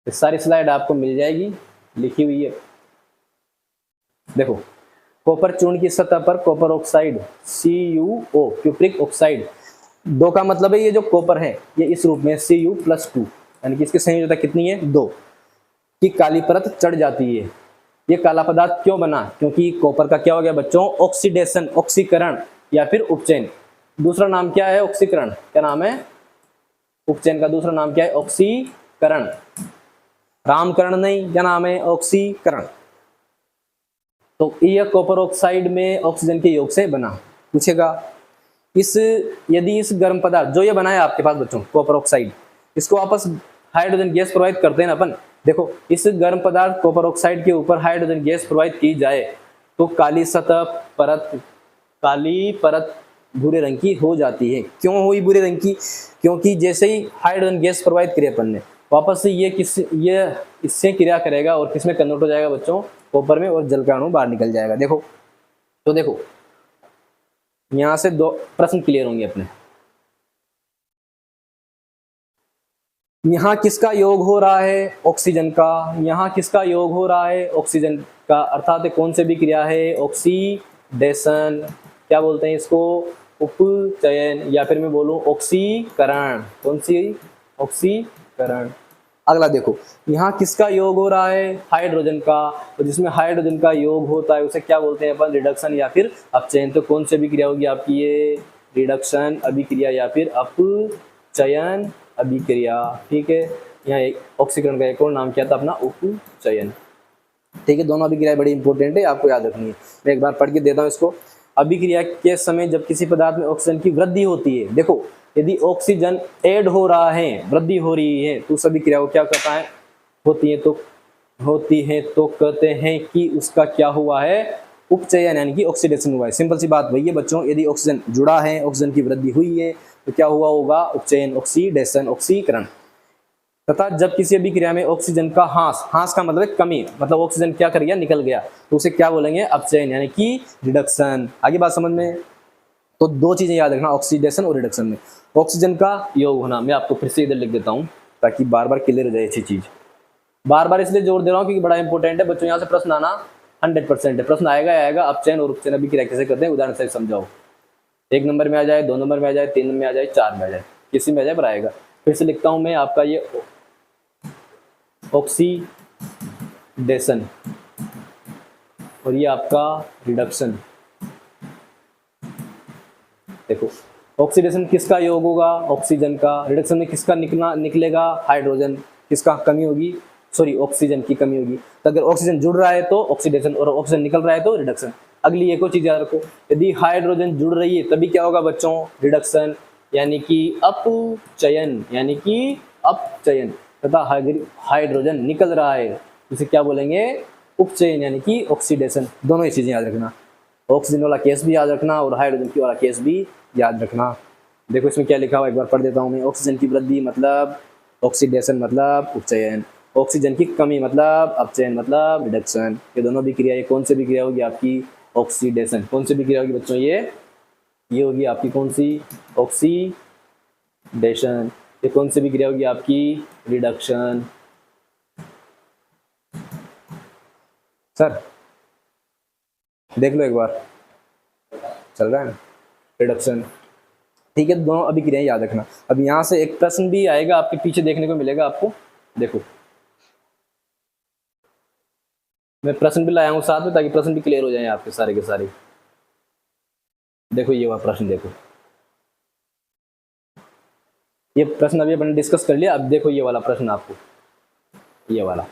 सारी स्लाइड आपको मिल जाएगी, लिखी हुई है। देखो, कॉपर चूर्ण की सतह पर copper oxide CuO cupric oxide, दो का मतलब है ये जो कॉपर है ये इस रूप में Cu+2, यानी कि इसकी संयोजकता कितनी है, 2 की काली परत चढ़ जाती है। ये काला पदार्थ क्यों बना, क्योंकि कॉपर का क्या हो गया बच्चों, ऑक्सीडेशन, ऑक्सीकरण या फिर उपचयन। दूसरा नाम क्या है, ऑक्सीकरण। क्या नाम है, उपचयन का दूसरा नाम क्या है, ऑक्सीकरण। रामकरण नहीं, क्या नाम है, ऑक्सीकरण। तो यह कॉपर ऑक्साइड में ऑक्सीजन के योग से बना। पूछेगा इस, यदि इस गर्म पदार्थ जो ये बना है आपके पास बच्चों कॉपर ऑक्साइड, इसको आपस हाइड्रोजन गैस प्रोवाइड करते हैं ना अपन। देखो, इस गर्म पदार्थ कॉपर ऑक्साइड के ऊपर हाइड्रोजन गैस प्रोवाइड की जाए तो काली सतह परत, काली परत भूरे रंग की हो जाती है। क्यों हुई भूरे रंग की, क्योंकि जैसे ही हाइड्रोजन गैस प्रोवाइड करे अपन ने, वापस से ये इससे क्रिया करेगा और किसमें कन्वर्ट हो जाएगा बच्चों, कॉपर में, और जल का अणु बाहर निकल जाएगा। देखो, तो देखो यहां से दो प्रश्न क्लियर होंगे अपने। यहाँ किसका योग हो रहा है, ऑक्सीजन का। यहाँ किसका योग हो रहा है, ऑक्सीजन का, अर्थात कौन से भी क्रिया है, ऑक्सीडेशन। क्या बोलते हैं इसको, उपचयन, या फिर मैं बोलूं ऑक्सीकरण। कौन सी, ऑक्सीकरण। अगला देखो, यहाँ किसका योग हो रहा है, हाइड्रोजन का। तो जिसमें हाइड्रोजन का योग होता है उसे क्या बोलते हैं अपन, रिडक्शन या फिर अपचयन। तो कौन से भी क्रिया होगी आपकी, ये रिडक्शन अभिक्रिया या फिर अपचयन अभिक्रिया। ठीक है, यहाँ एक ऑक्सीकरण का एक और नाम क्या था अपना, उपचयन। ठीक है, दोनों अभिक्रिया बड़ी इंपॉर्टेंट है, आपको याद रखनी है। मैं एक बार पढ़ के देता हूँ इसको। अभिक्रिया के समय जब किसी पदार्थ में ऑक्सीजन की वृद्धि होती है, देखो यदि ऑक्सीजन ऐड हो रहा है, वृद्धि हो रही है, तो सभी क्रिया को क्या कहता है, होती है तो कहते हैं कि उसका क्या हुआ है, उपचयन, यानी कि ऑक्सीडेशन हुआ है। सिंपल सी बात वही है बच्चों, यदि ऑक्सीजन जुड़ा है, ऑक्सीजन की वृद्धि हुई है, तो क्या हुआ होगा, उपचयन, ऑक्सीडेशन, ऑक्सीकरण। तथा जब किसी अभिक्रिया में ऑक्सीजन का हास का मतलब कमी, मतलब ऑक्सीजन क्या कर गया, निकल गया, तो उसे क्या बोलेंगे, अपचयन, यानी कि रिडक्शन। आगे बात समझ में। तो दो चीजें याद रखना ऑक्सीडेशन और रिडक्शन में, ऑक्सीजन का योग होना। मैं आपको फिर से इधर लिख देता हूँ ताकि बार बार क्लियर हो जाए अच्छी चीज। बार बार इसलिए जोर दे रहा हूँ क्योंकि बड़ा इंपॉर्टेंट है बच्चों, यहाँ से प्रश्न आना 100% है। प्रश्न आएगा। अपचयन और उपचयन अभिक्रिया कैसे करते हैं, उदाहरण से समझाओ। 1 नंबर में आ जाए, 2 नंबर में आ जाए, 3 नंबर में आ जाए, 4 में आ जाए, किसी में आ जाए पर आएगा। फिर से लिखता हूं मैं आपका ये ऑक्सीडेशन और ये आपका रिडक्शन। देखो, ऑक्सीडेशन किसका योग होगा, ऑक्सीजन का। रिडक्शन में किसका निकलेगा, हाइड्रोजन। किसका कमी होगी, सॉरी ऑक्सीजन की कमी होगी। तो अगर ऑक्सीजन जुड़ रहा है तो ऑक्सीडेशन और ऑक्सीजन निकल रहा है तो रिडक्शन। अगली एक और चीज याद रखो, यदि हाइड्रोजन जुड़ रही है तभी क्या होगा बच्चों, रिडक्शन, यानी कि अपचयन, यानी कि अपचयन। तथा हाइड्रोजन निकल रहा है उसे क्या बोलेंगे, उपचयन, यानी कि ऑक्सीडेशन। दोनों ही चीजें याद रखना। ऑक्सीजन वाला केस भी याद रखना और हाइड्रोजन की वाला केस भी याद रखना। देखो इसमें क्या लिखा हुआ एक बार पढ़ देता हूँ मैं। ऑक्सीजन की वृद्धि मतलब ऑक्सीडेशन मतलब उपचयन, ऑक्सीजन की कमी मतलब अपचयन मतलब रिडक्शन। ये दोनों भी क्रिया, ये कौन सी भी क्रिया होगी आपकी? ऑक्सीडेशन। कौन सी भी क्रिया होगी बच्चों? ये होगी आपकी कौन सी? ऑक्सीडेशन। ये कौन सी भी क्रिया होगी आपकी? रिडक्शन। सर देख लो एक बार, चल रहा है ना? रिडक्शन। ठीक है, दोनों अभिक्रियाएं याद रखना। अब यहां से एक प्रश्न भी आएगा आपके पीछे देखने को मिलेगा आपको। देखो मैं प्रश्न भी लाया हूं साथ में ताकि प्रश्न भी क्लियर हो जाए आपके सारे के सारे। देखो ये वाला प्रश्न देखो, ये प्रश्न अभी अपन डिस्कस कर लिया। अब देखो ये वाला प्रश्न आपको, ये वाला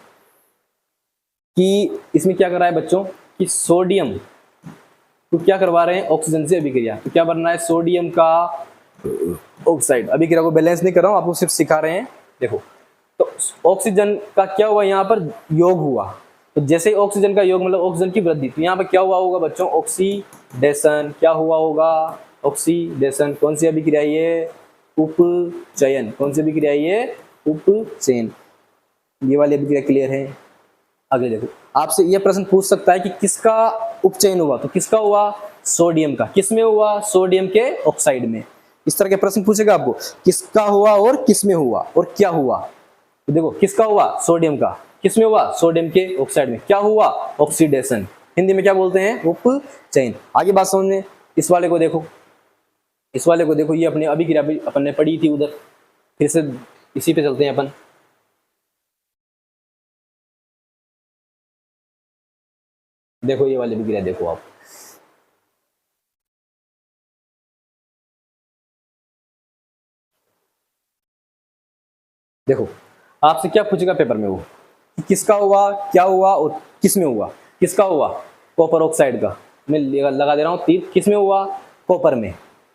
कि इसमें क्या कर रहा है बच्चों कि सोडियम तो क्या करवा रहे हैं? ऑक्सीजन से अभिक्रिया। तो क्या बनना है? सोडियम का ऑक्साइड। अभिक्रिया को बैलेंस नहीं कर रहा हूं, आपको सिर्फ सिखा रहे हैं। देखो तो ऑक्सीजन का क्या हुआ यहाँ पर? योग हुआ। तो जैसे ऑक्सीजन का योग मतलब ऑक्सीजन की वृद्धि, तो यहाँ पर क्या हुआ होगा बच्चों? ऑक्सीडेशन। क्या हुआ होगा? ऑक्सीडेशन। कौन सी अभिक्रिया? ये उपचयन। कौन सी अभिक्रिया? ये उपचयन। ये वाली अभिक्रिया क्लियर है? आगे देखो, आपसे यह प्रश्न पूछ सकता है कि किसका उपचयन हुआ? तो किसका हुआ? सोडियम का। किसमें हुआ? सोडियम के ऑक्साइड में। इस तरह के प्रश्न पूछेगा आपको, किसका हुआ और किसमें हुआ और क्या हुआ। तो देखो किसका हुआ? सोडियम का। किसमें हुआ? सोडियम के ऑक्साइड में। क्या हुआ? ऑक्सीडेशन। हिंदी में क्या बोलते हैं? उपचयन। आगे बात समझने, इस वाले को देखो, इस वाले को देखो, ये अपने अभिक्रिया भी अपन ने पढ़ी थी उधर, फिर से इसी पे चलते हैं अपन। देखो ये वाली अभिक्रिया देखो आप, देखो आपसे क्या पूछेगा पेपर में वो, किसका हुआ, क्या हुआ और किसमें हुआ। किसका हुआ? कॉपर ऑक्साइड का। मैं लगा दे रहा हूं तीर। किसमें हुआ? कॉपर में।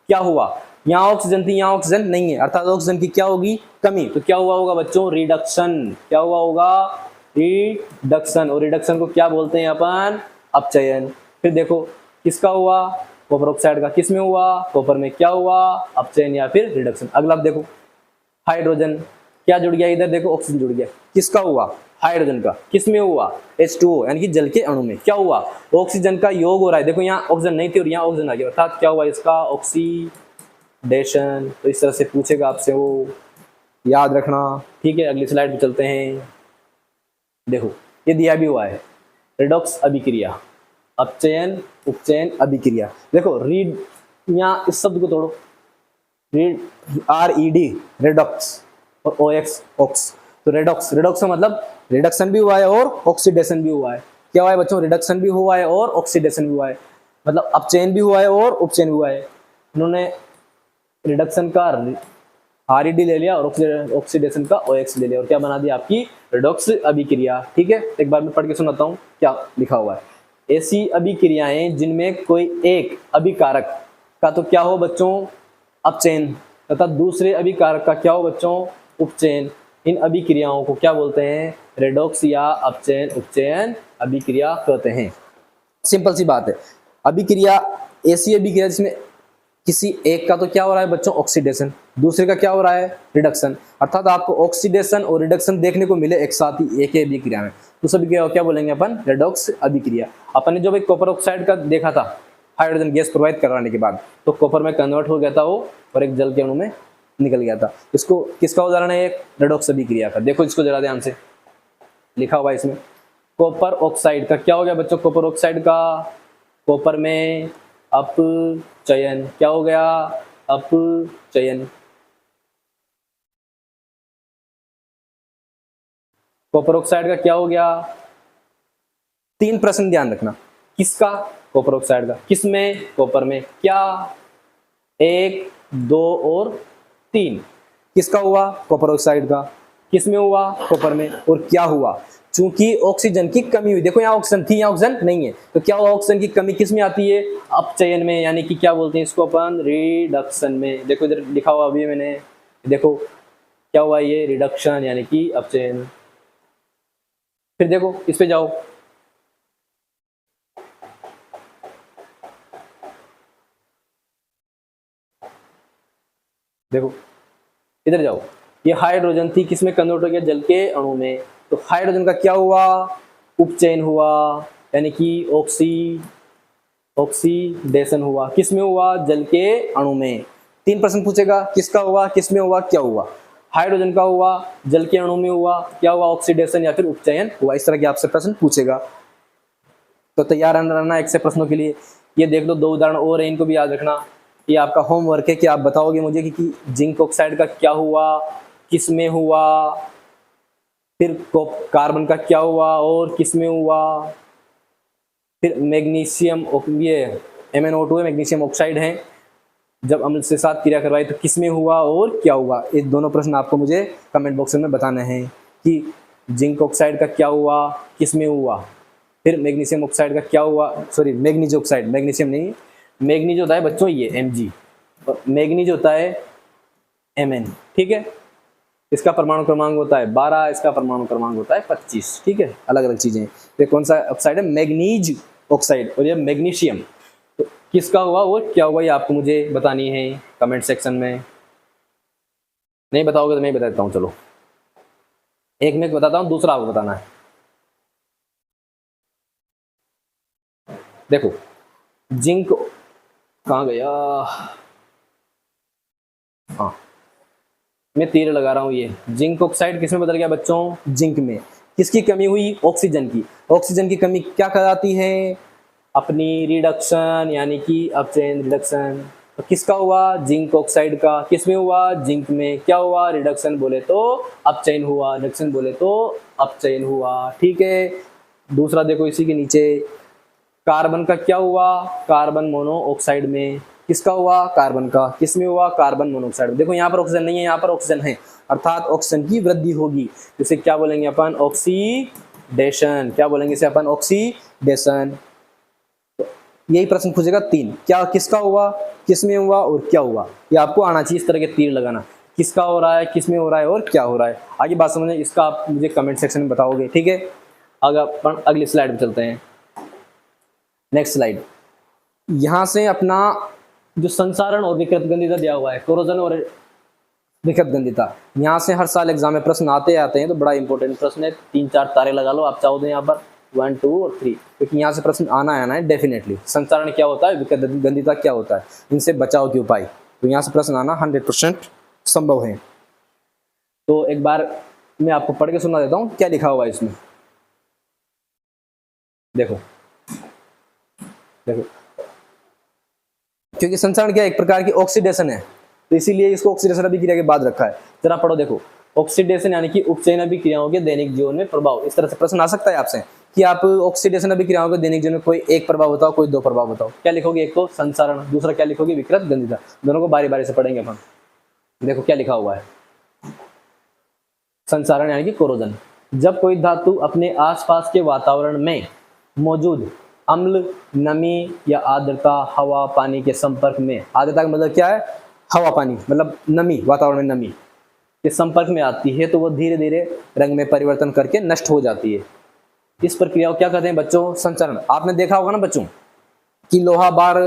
क्या हुआ? यहाँ ऑक्सीजन थी, यहाँ ऑक्सीजन नहीं है, अर्थात ऑक्सीजन की क्या होगी? कमी। तो क्या हुआ होगा बच्चों? रिडक्शन। क्या हुआ होगा? रिडक्शन। और रिडक्शन को क्या बोलते हैं अपन? अपचयन। फिर देखो किसका हुआ? कॉपर ऑक्साइड का। किसमें हुआ? कॉपर में। क्या हुआ? अपचयन या फिर रिडक्शन। अगला देखो हाइड्रोजन। क्या जुड़ गया इधर? देखो ऑक्सीजन जुड़ गया। किसका हुआ? हाइड्रोजन का। किसमें हुआ? H2O यानी कि जल के अणु में। क्या हुआ? ऑक्सीजन का योग हो रहा है। देखो यहाँ ऑक्सीजन नहीं थी और यहाँ ऑक्सीजन आ गया, अर्थात क्या हुआ इसका? ऑक्सीडेशन। तो इस तरह से पूछेगा आपसे वो, याद रखना। ठीक है, अगली स्लाइड पे चलते हैं। देखो ये दिया भी हुआ है, रिडॉक्स अभिक्रिया, अपचयन, उपचयन, अभिक्रिया। देखो रीड, यहाँ इस शब्द को तोड़ो, रीड, RED रेडॉक्स और OX ऑक्स। तो रेडॉक्स, रेडॉक्स का मतलब रिडक्शन भी हुआ है और ऑक्सीडेशन भी हुआ है। क्या हुआ है बच्चों? रिडक्शन भी हुआ है और ऑक्सीडेशन भी हुआ है, मतलब अपचयन भी हुआ है और उपचयन भी हुआ है। उन्होंने रिडक्शन का RED ले लिया और ऑक्सीडेशन का OX ले लिया और क्या बना दिया? आपकी रिडॉक्स अभिक्रिया। ठीक है, एक बार मैं पढ़ के सुनाता हूँ क्या लिखा हुआ है। ऐसी अभिक्रियाएं जिनमें कोई एक अभिकारक का तो क्या हो बच्चों? अपचयन, तथा दूसरे अभिकारक का क्या हो बच्चों? उपचयन। इन अभिक्रियाओं को क्या बोलते हैं? रेडॉक्स या अपचयन, उपचयन अभिक्रिया कहते हैं। सिंपल सी बात है। अभिक्रिया ऐसी अभिक्रिया जिसमें किसी एक का तो क्या हो रहा है बच्चों? ऑक्सीडेशन, दूसरे का क्या हो रहा है? रिडक्शन। अर्थात आपको ऑक्सीडेशन और रिडक्शन देखने को मिले एक साथ ही एक ही अभिक्रिया में, तो सब क्या बोलेंगे अपन? रेडॉक्स अभिक्रिया। अपन ने जो भाई कॉपर ऑक्साइड का देखा था, हाइड्रोजन गैस प्रोवाइड करवाने के बाद तो कॉपर में कन्वर्ट हो गया था वो और एक जल के अणु में निकल गया था। इसको किसका उदाहरण है? एक रेडॉक्स अभिक्रिया का। देखो इसको जरा ध्यान से, लिखा हुआ है इसमें कॉपर ऑक्साइड का क्या हो गया बच्चों? कॉपर ऑक्साइड का कॉपर में अपचयन। क्या हो गया? अपचयन। कॉपर ऑक्साइड का क्या हो गया? 3 प्रश्न ध्यान रखना। किसका? कॉपर ऑक्साइड का। किसमें? कॉपर में। क्या? 1, 2 और 3। किसका हुआ? कॉपर ऑक्साइड का। किसमें हुआ? कॉपर में। और क्या हुआ? चूंकि ऑक्सीजन की कमी हुई, देखो यहाँ ऑक्सीजन थी, यहाँ ऑक्सीजन नहीं है, तो क्या हुआ? ऑक्सीजन की कमी किसमें आती है? अपचयन में, यानी कि क्या बोलते हैं इसको अपन? रिडक्शन में। देखो इधर लिखा हुआ अभी मैंने, देखो क्या हुआ? ये रिडक्शन यानी कि अपचयन। फिर देखो इस पे जाओ, देखो इधर जाओ, ये हाइड्रोजन थी, किसमें कन्वर्ट हो गया, जल के अणु में। तो हाइड्रोजन का क्या हुआ, उपचयन हुआ, यानी कि ऑक्सीडेशन हुआ, किसमें हुआ, जल के अणु में। 3 प्रश्न पूछेगा, किसका हुआ, किसमें हुआ, क्या हुआ। हाइड्रोजन का हुआ, जल के अणु में हुआ, क्या हुआ, ऑक्सीडेशन या फिर उपचयन हुआ। इस तरह के आपसे प्रश्न पूछेगा, तो तैयार रहना एक से प्रश्नों के लिए। ये देख लो 2 उदाहरण और है, इनको भी याद रखना। ये आपका होमवर्क है कि आप बताओगे मुझे कि जिंक ऑक्साइड का क्या हुआ, किसमें हुआ, फिर कार्बन का क्या हुआ और किसमें हुआ, फिर मैग्नीशियम, ये MnO2 है, मैग्नीशियम ऑक्साइड है, जब अम्ल से साथ क्रिया करवाई तो किसमें हुआ और क्या हुआ। ये दोनों प्रश्न आपको मुझे कमेंट बॉक्स में बताना है कि जिंक ऑक्साइड का क्या हुआ, किसमें हुआ, फिर मैग्नीशियम ऑक्साइड का क्या हुआ, सॉरी मैग्नीज ऑक्साइड, मैग्नीशियम नहीं, मैग्नीज होता है बच्चों ये Mg, मैग्नीज होता है Mn, ठीक है। इसका परमाणु क्रमांक होता है 12, इसका परमाणु क्रमांक होता है 25, ठीक है, अलग अलग चीजें। ये कौन सा ऑक्साइड है, मैग्नीज ऑक्साइड, और ये मैग्नीशियम। तो किसका हुआ और क्या हुआ ये आपको मुझे बतानी है कमेंट सेक्शन में। नहीं बताओगे तो मैं बता देता हूँ, चलो एक मैं बताता हूँ, दूसरा आपको बताना है। देखो जिंक कहाँ गया, हाँ मैं तीर लगा रहा हूँ, ये जिंक ऑक्साइड किसमें बदल गया बच्चों, जिंक में। किसकी कमी हुई, ऑक्सीजन की। ऑक्सीजन की कमी क्या कहलाती है, अपनी रिडक्शन, यानी कि अपचयन रिडक्शन। तो किसका हुआ, जिंक ऑक्साइड का, किसमें हुआ, जिंक में। क्या हुआ, रिडक्शन बोले तो अपचयन हुआ, रिडक्शन बोले तो अपचयन हुआ, ठीक है। दूसरा देखो इसी के नीचे, कार्बन का क्या हुआ, कार्बन मोनोऑक्साइड में। किसका हुआ, कार्बन का, किसमें हुआ, कार्बन मोनोऑक्साइड में। देखो यहाँ पर ऑक्सीजन नहीं है, यहाँ पर ऑक्सीजन है, अर्थात ऑक्सीजन की वृद्धि होगी, इसे क्या बोलेंगे अपन, ऑक्सीडेशन। क्या बोलेंगे इसे अपन, ऑक्सीडेशन। तो यही प्रश्न पूछेगा 3, क्या, किसका हुआ, किसमें हुआ और क्या हुआ। ये आपको आना चाहिए इस तरह के तीर लगाना, किसका हो रहा है, किसमें हो रहा है और क्या हो रहा है। आगे बात समझे, इसका आप मुझे कमेंट सेक्शन में बताओगे, ठीक है। अगर अपन अगली स्लाइड में चलते हैं, नेक्स्ट स्लाइड। यहां से अपना जो संसारण और विकृत गंधिता दिया हुआ है, कोरोजन और विकृत गंधिता, यहाँ से हर साल एग्जाम में प्रश्न आते हैं, तो बड़ा इंपॉर्टेंट प्रश्न है। 3-4 तारे लगा लो आप चाहो तो यहाँ पर 1, 2 और 3, क्योंकि यहाँ से प्रश्न आना है डेफिनेटली। संसारण क्या होता है, विकृत गंधिता क्या होता है, इनसे बचाव के उपाय, तो यहाँ से प्रश्न आना 100% संभव है। तो एक बार मैं आपको पढ़ के सुना देता हूँ क्या लिखा हुआ है इसमें। देखो देखो, क्योंकि संसारण क्या एक प्रकार की ऑक्सीडेशन है, तो इसीलिए इसको ऑक्सीडेशन अभिक्रिया के बाद रखा है। जरा पढ़ो, देखो ऑक्सीडेशन यानी कि उपचयन अभिक्रियाओं के दैनिक जीवन में प्रभाव। इस तरह से प्रश्न आ सकता है आपसे कि आप ऑक्सीडेशन अभिक्रियाओं के दैनिक जीवन में कोई एक प्रभाव बताओ, कोई 2 प्रभाव बताओ। क्या लिखोगे, एक तो संसारण, दूसरा क्या लिखोगे, विकृत गंधिता। दोनों को बारी बारी से पढ़ेंगे अपन। देखो क्या लिखा हुआ है, संसारण यानी कि कोरोजन, जब कोई धातु अपने आसपास के वातावरण में मौजूद अम्ल, नमी या आर्द्रता, हवा, पानी के संपर्क में, आर्द्रता का मतलब क्या है, हवा पानी, मतलब नमी, वातावरण में नमी के संपर्क में आती है, तो वो धीरे धीरे रंग में परिवर्तन करके नष्ट हो जाती है। इस प्रक्रिया को क्या कहते हैं बच्चों, संचरण। आपने देखा होगा ना बच्चों कि लोहा बाहर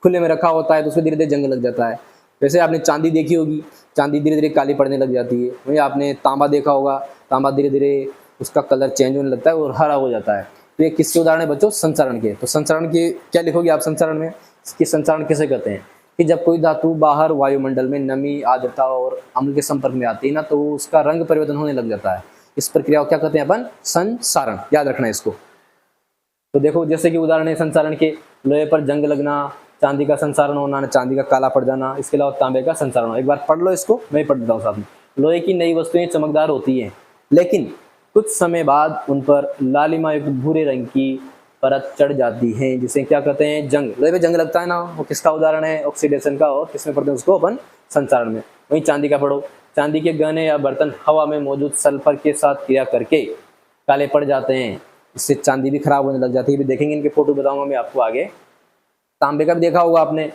खुले में रखा होता है तो उसमें धीरे धीरे जंग लग जाता है। वैसे आपने चांदी देखी होगी, चांदी धीरे धीरे काली पड़ने लग जाती है। वही आपने तांबा देखा होगा, तांबा धीरे धीरे उसका कलर चेंज होने लगता है और हरा हो जाता है। तो ये किसके उदाहरण है बच्चों, संचरण के। तो संचरण के क्या लिखोगे आप संचरण में, कि संचरण किसे कहते हैं, कि जब कोई धातु बाहर वायुमंडल में नमी, आर्द्रता और अम्ल के संपर्क में आती है ना, तो उसका रंग परिवर्तन होने लग जाता है। इस प्रक्रिया को क्या कहते हैं अपन, संसारण। याद रखना है इसको। तो देखो जैसे कि उदाहरण है संसारण के, लोहे पर जंग लगना, चांदी का संसारण होना, चांदी का काला पड़ जाना, इसके अलावा तांबे का संसारण होना। एक बार पढ़ लो इसको, मैं पढ़ देता हूँ साथ में। लोहे की नई वस्तुएं चमकदार होती हैं, लेकिन कुछ समय बाद उन पर लालिमा युक्त भूरे रंग की परत चढ़ जाती है, जिसे क्या कहते हैं, जंग। लोहे पे जंग लगता है ना, वो किसका उदाहरण है, ऑक्सीडेशन का। और किसमें पढ़ते हैं उसको अपन, संसारण में। वहीं चांदी का पढ़ो, चांदी के गहने या बर्तन हवा में मौजूद सल्फर के साथ क्रिया करके काले पड़ जाते हैं, इससे चांदी भी खराब होने लग जाती है। भी देखेंगे, इनके फोटो बताऊंगा मैं आपको आगे। तांबे का भी देखा होगा आपने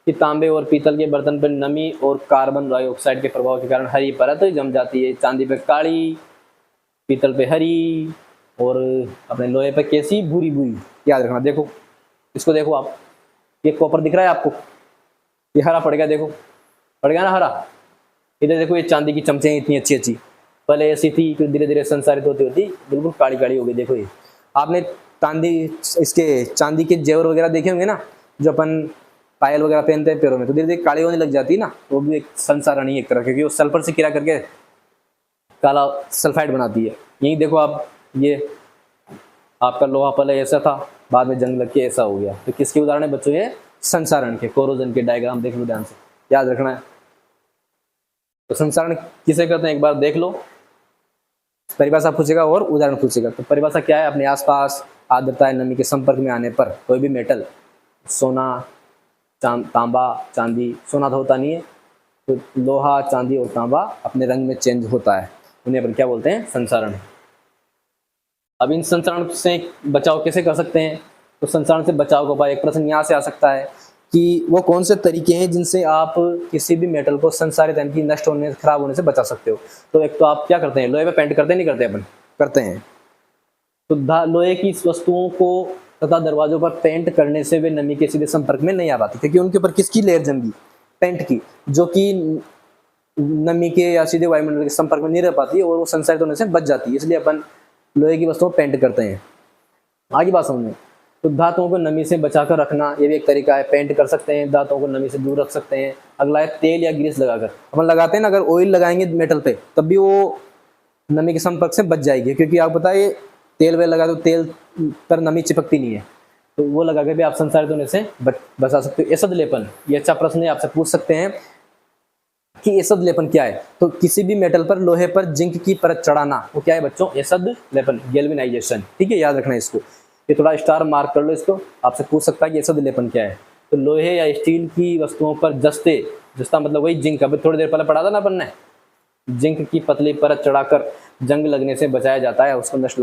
कि तांबे और पीतल के बर्तन पर नमी और कार्बन डाइऑक्साइड के प्रभाव के कारण हरी परत जम जाती है। चांदी पे काली, पीतल पे हरी और अपने लोहे पे कैसी, भूरी भूरी। याद रखना। देखो इसको देखो आप, ये कॉपर दिख रहा है आपको, ये हरा पड़ गया, देखो पड़ गया ना हरा। इधर देखो ये चांदी की चमचे इतनी अच्छी अच्छी, पहले ऐसी थी फिर धीरे धीरे संसारित होती होती बिल्कुल काली काली हो गई। देखो ये आपने इसके चांदी के जेवर वगैरह देखे होंगे ना, जो अपन पायल वगैरह पहनते हैं पैरों में, तो धीरे धीरे काली होने लग जाती है ना, वो भी एक संसारण ही एक तरह, क्योंकि वो सल्फर से क्रिया करके काला सल्फाइड बनाती है। यही देखो आप, ये आपका लोहा पहले ऐसा था, बाद में जंग लग के ऐसा हो गया। तो किसके उदाहरण है बच्चों? ये संसारण के, कोरोजन के डायग्राम देख लो ध्यान से, याद रखना है। तो संसारण किसे कहते हैं एक बार देख लो, परिभाषा पूछेगा और उदाहरण पूछेगा। तो परिभाषा क्या है? अपने आसपास आर्द्रता नमी के संपर्क में आने पर कोई भी मेटल, सोना, तांबा, चांदी, सोना तो होता नहीं है, तो लोहा, चांदी और तांबा अपने रंग में चेंज होता है, उन्हें अपन क्या बोलते हैं? संसारण। अब इन संसारण से बचाव कैसे कर सकते हैं? तो संसारण से बचाव का उपाय, एक प्रश्न यहाँ से आ सकता है कि वो कौन से तरीके हैं जिनसे आप किसी भी मेटल को संसारित यानी कि नष्ट होने, खराब होने से बचा सकते हो। तो एक तो आप क्या करते हैं? लोहे पे पेंट करते नहीं करते? अपन करते हैं। तो लोहे की वस्तुओं को तथा दरवाजों पर पेंट करने से वे नमी के सीधे संपर्क में नहीं आ पाती, क्योंकि उनके ऊपर किसकी लेयर जम गई? पेंट की, जो कि नमी के या सीधे वायुमंडल के संपर्क में नहीं रह पाती और वो संसारित होने से बच जाती है। इसलिए अपन लोहे की वस्तुओं पेंट करते हैं। आगे बात समझ में। तो धातुओं को नमी से बचाकर रखना, ये भी एक तरीका है। पेंट कर सकते हैं, धातुओं को नमी से दूर रख सकते हैं। अगला है तेल या ग्रीस लगाकर। अपन लगाते हैं ना, अगर ऑयल लगाएंगे मेटल पे तब भी वो नमी के संपर्क से बच जाएगी, क्योंकि आप बताइए तेल वेल लगा तो तेल पर नमी चिपकती नहीं है, तो वो लगा के भी आप संसारित होने से बचा सकते हो। एसद लेपन, ये अच्छा प्रश्न है, आपसे पूछ सकते हैं कि एसद लेपन क्या है? तो किसी भी मेटल पर लोहे पर जिंक की परत चढ़ाना, वो क्या है बच्चों? एसद लेपन, गैल्वेनाइजेशन। ठीक है, याद रखना इसको, ये थोड़ा स्टार मार्क कर लो इसको, आपसे पूछ सकता है कि एसद लेपन क्या है। तो लोहे या स्टील की वस्तुओं पर जस्ता मतलब वही जिंक, अभी थोड़ी देर पहले पढ़ा था ना अपन ने, जिंक की पतली परत चढ़ाकर जंग लगने से बचाया जाता है, उसको नष्ट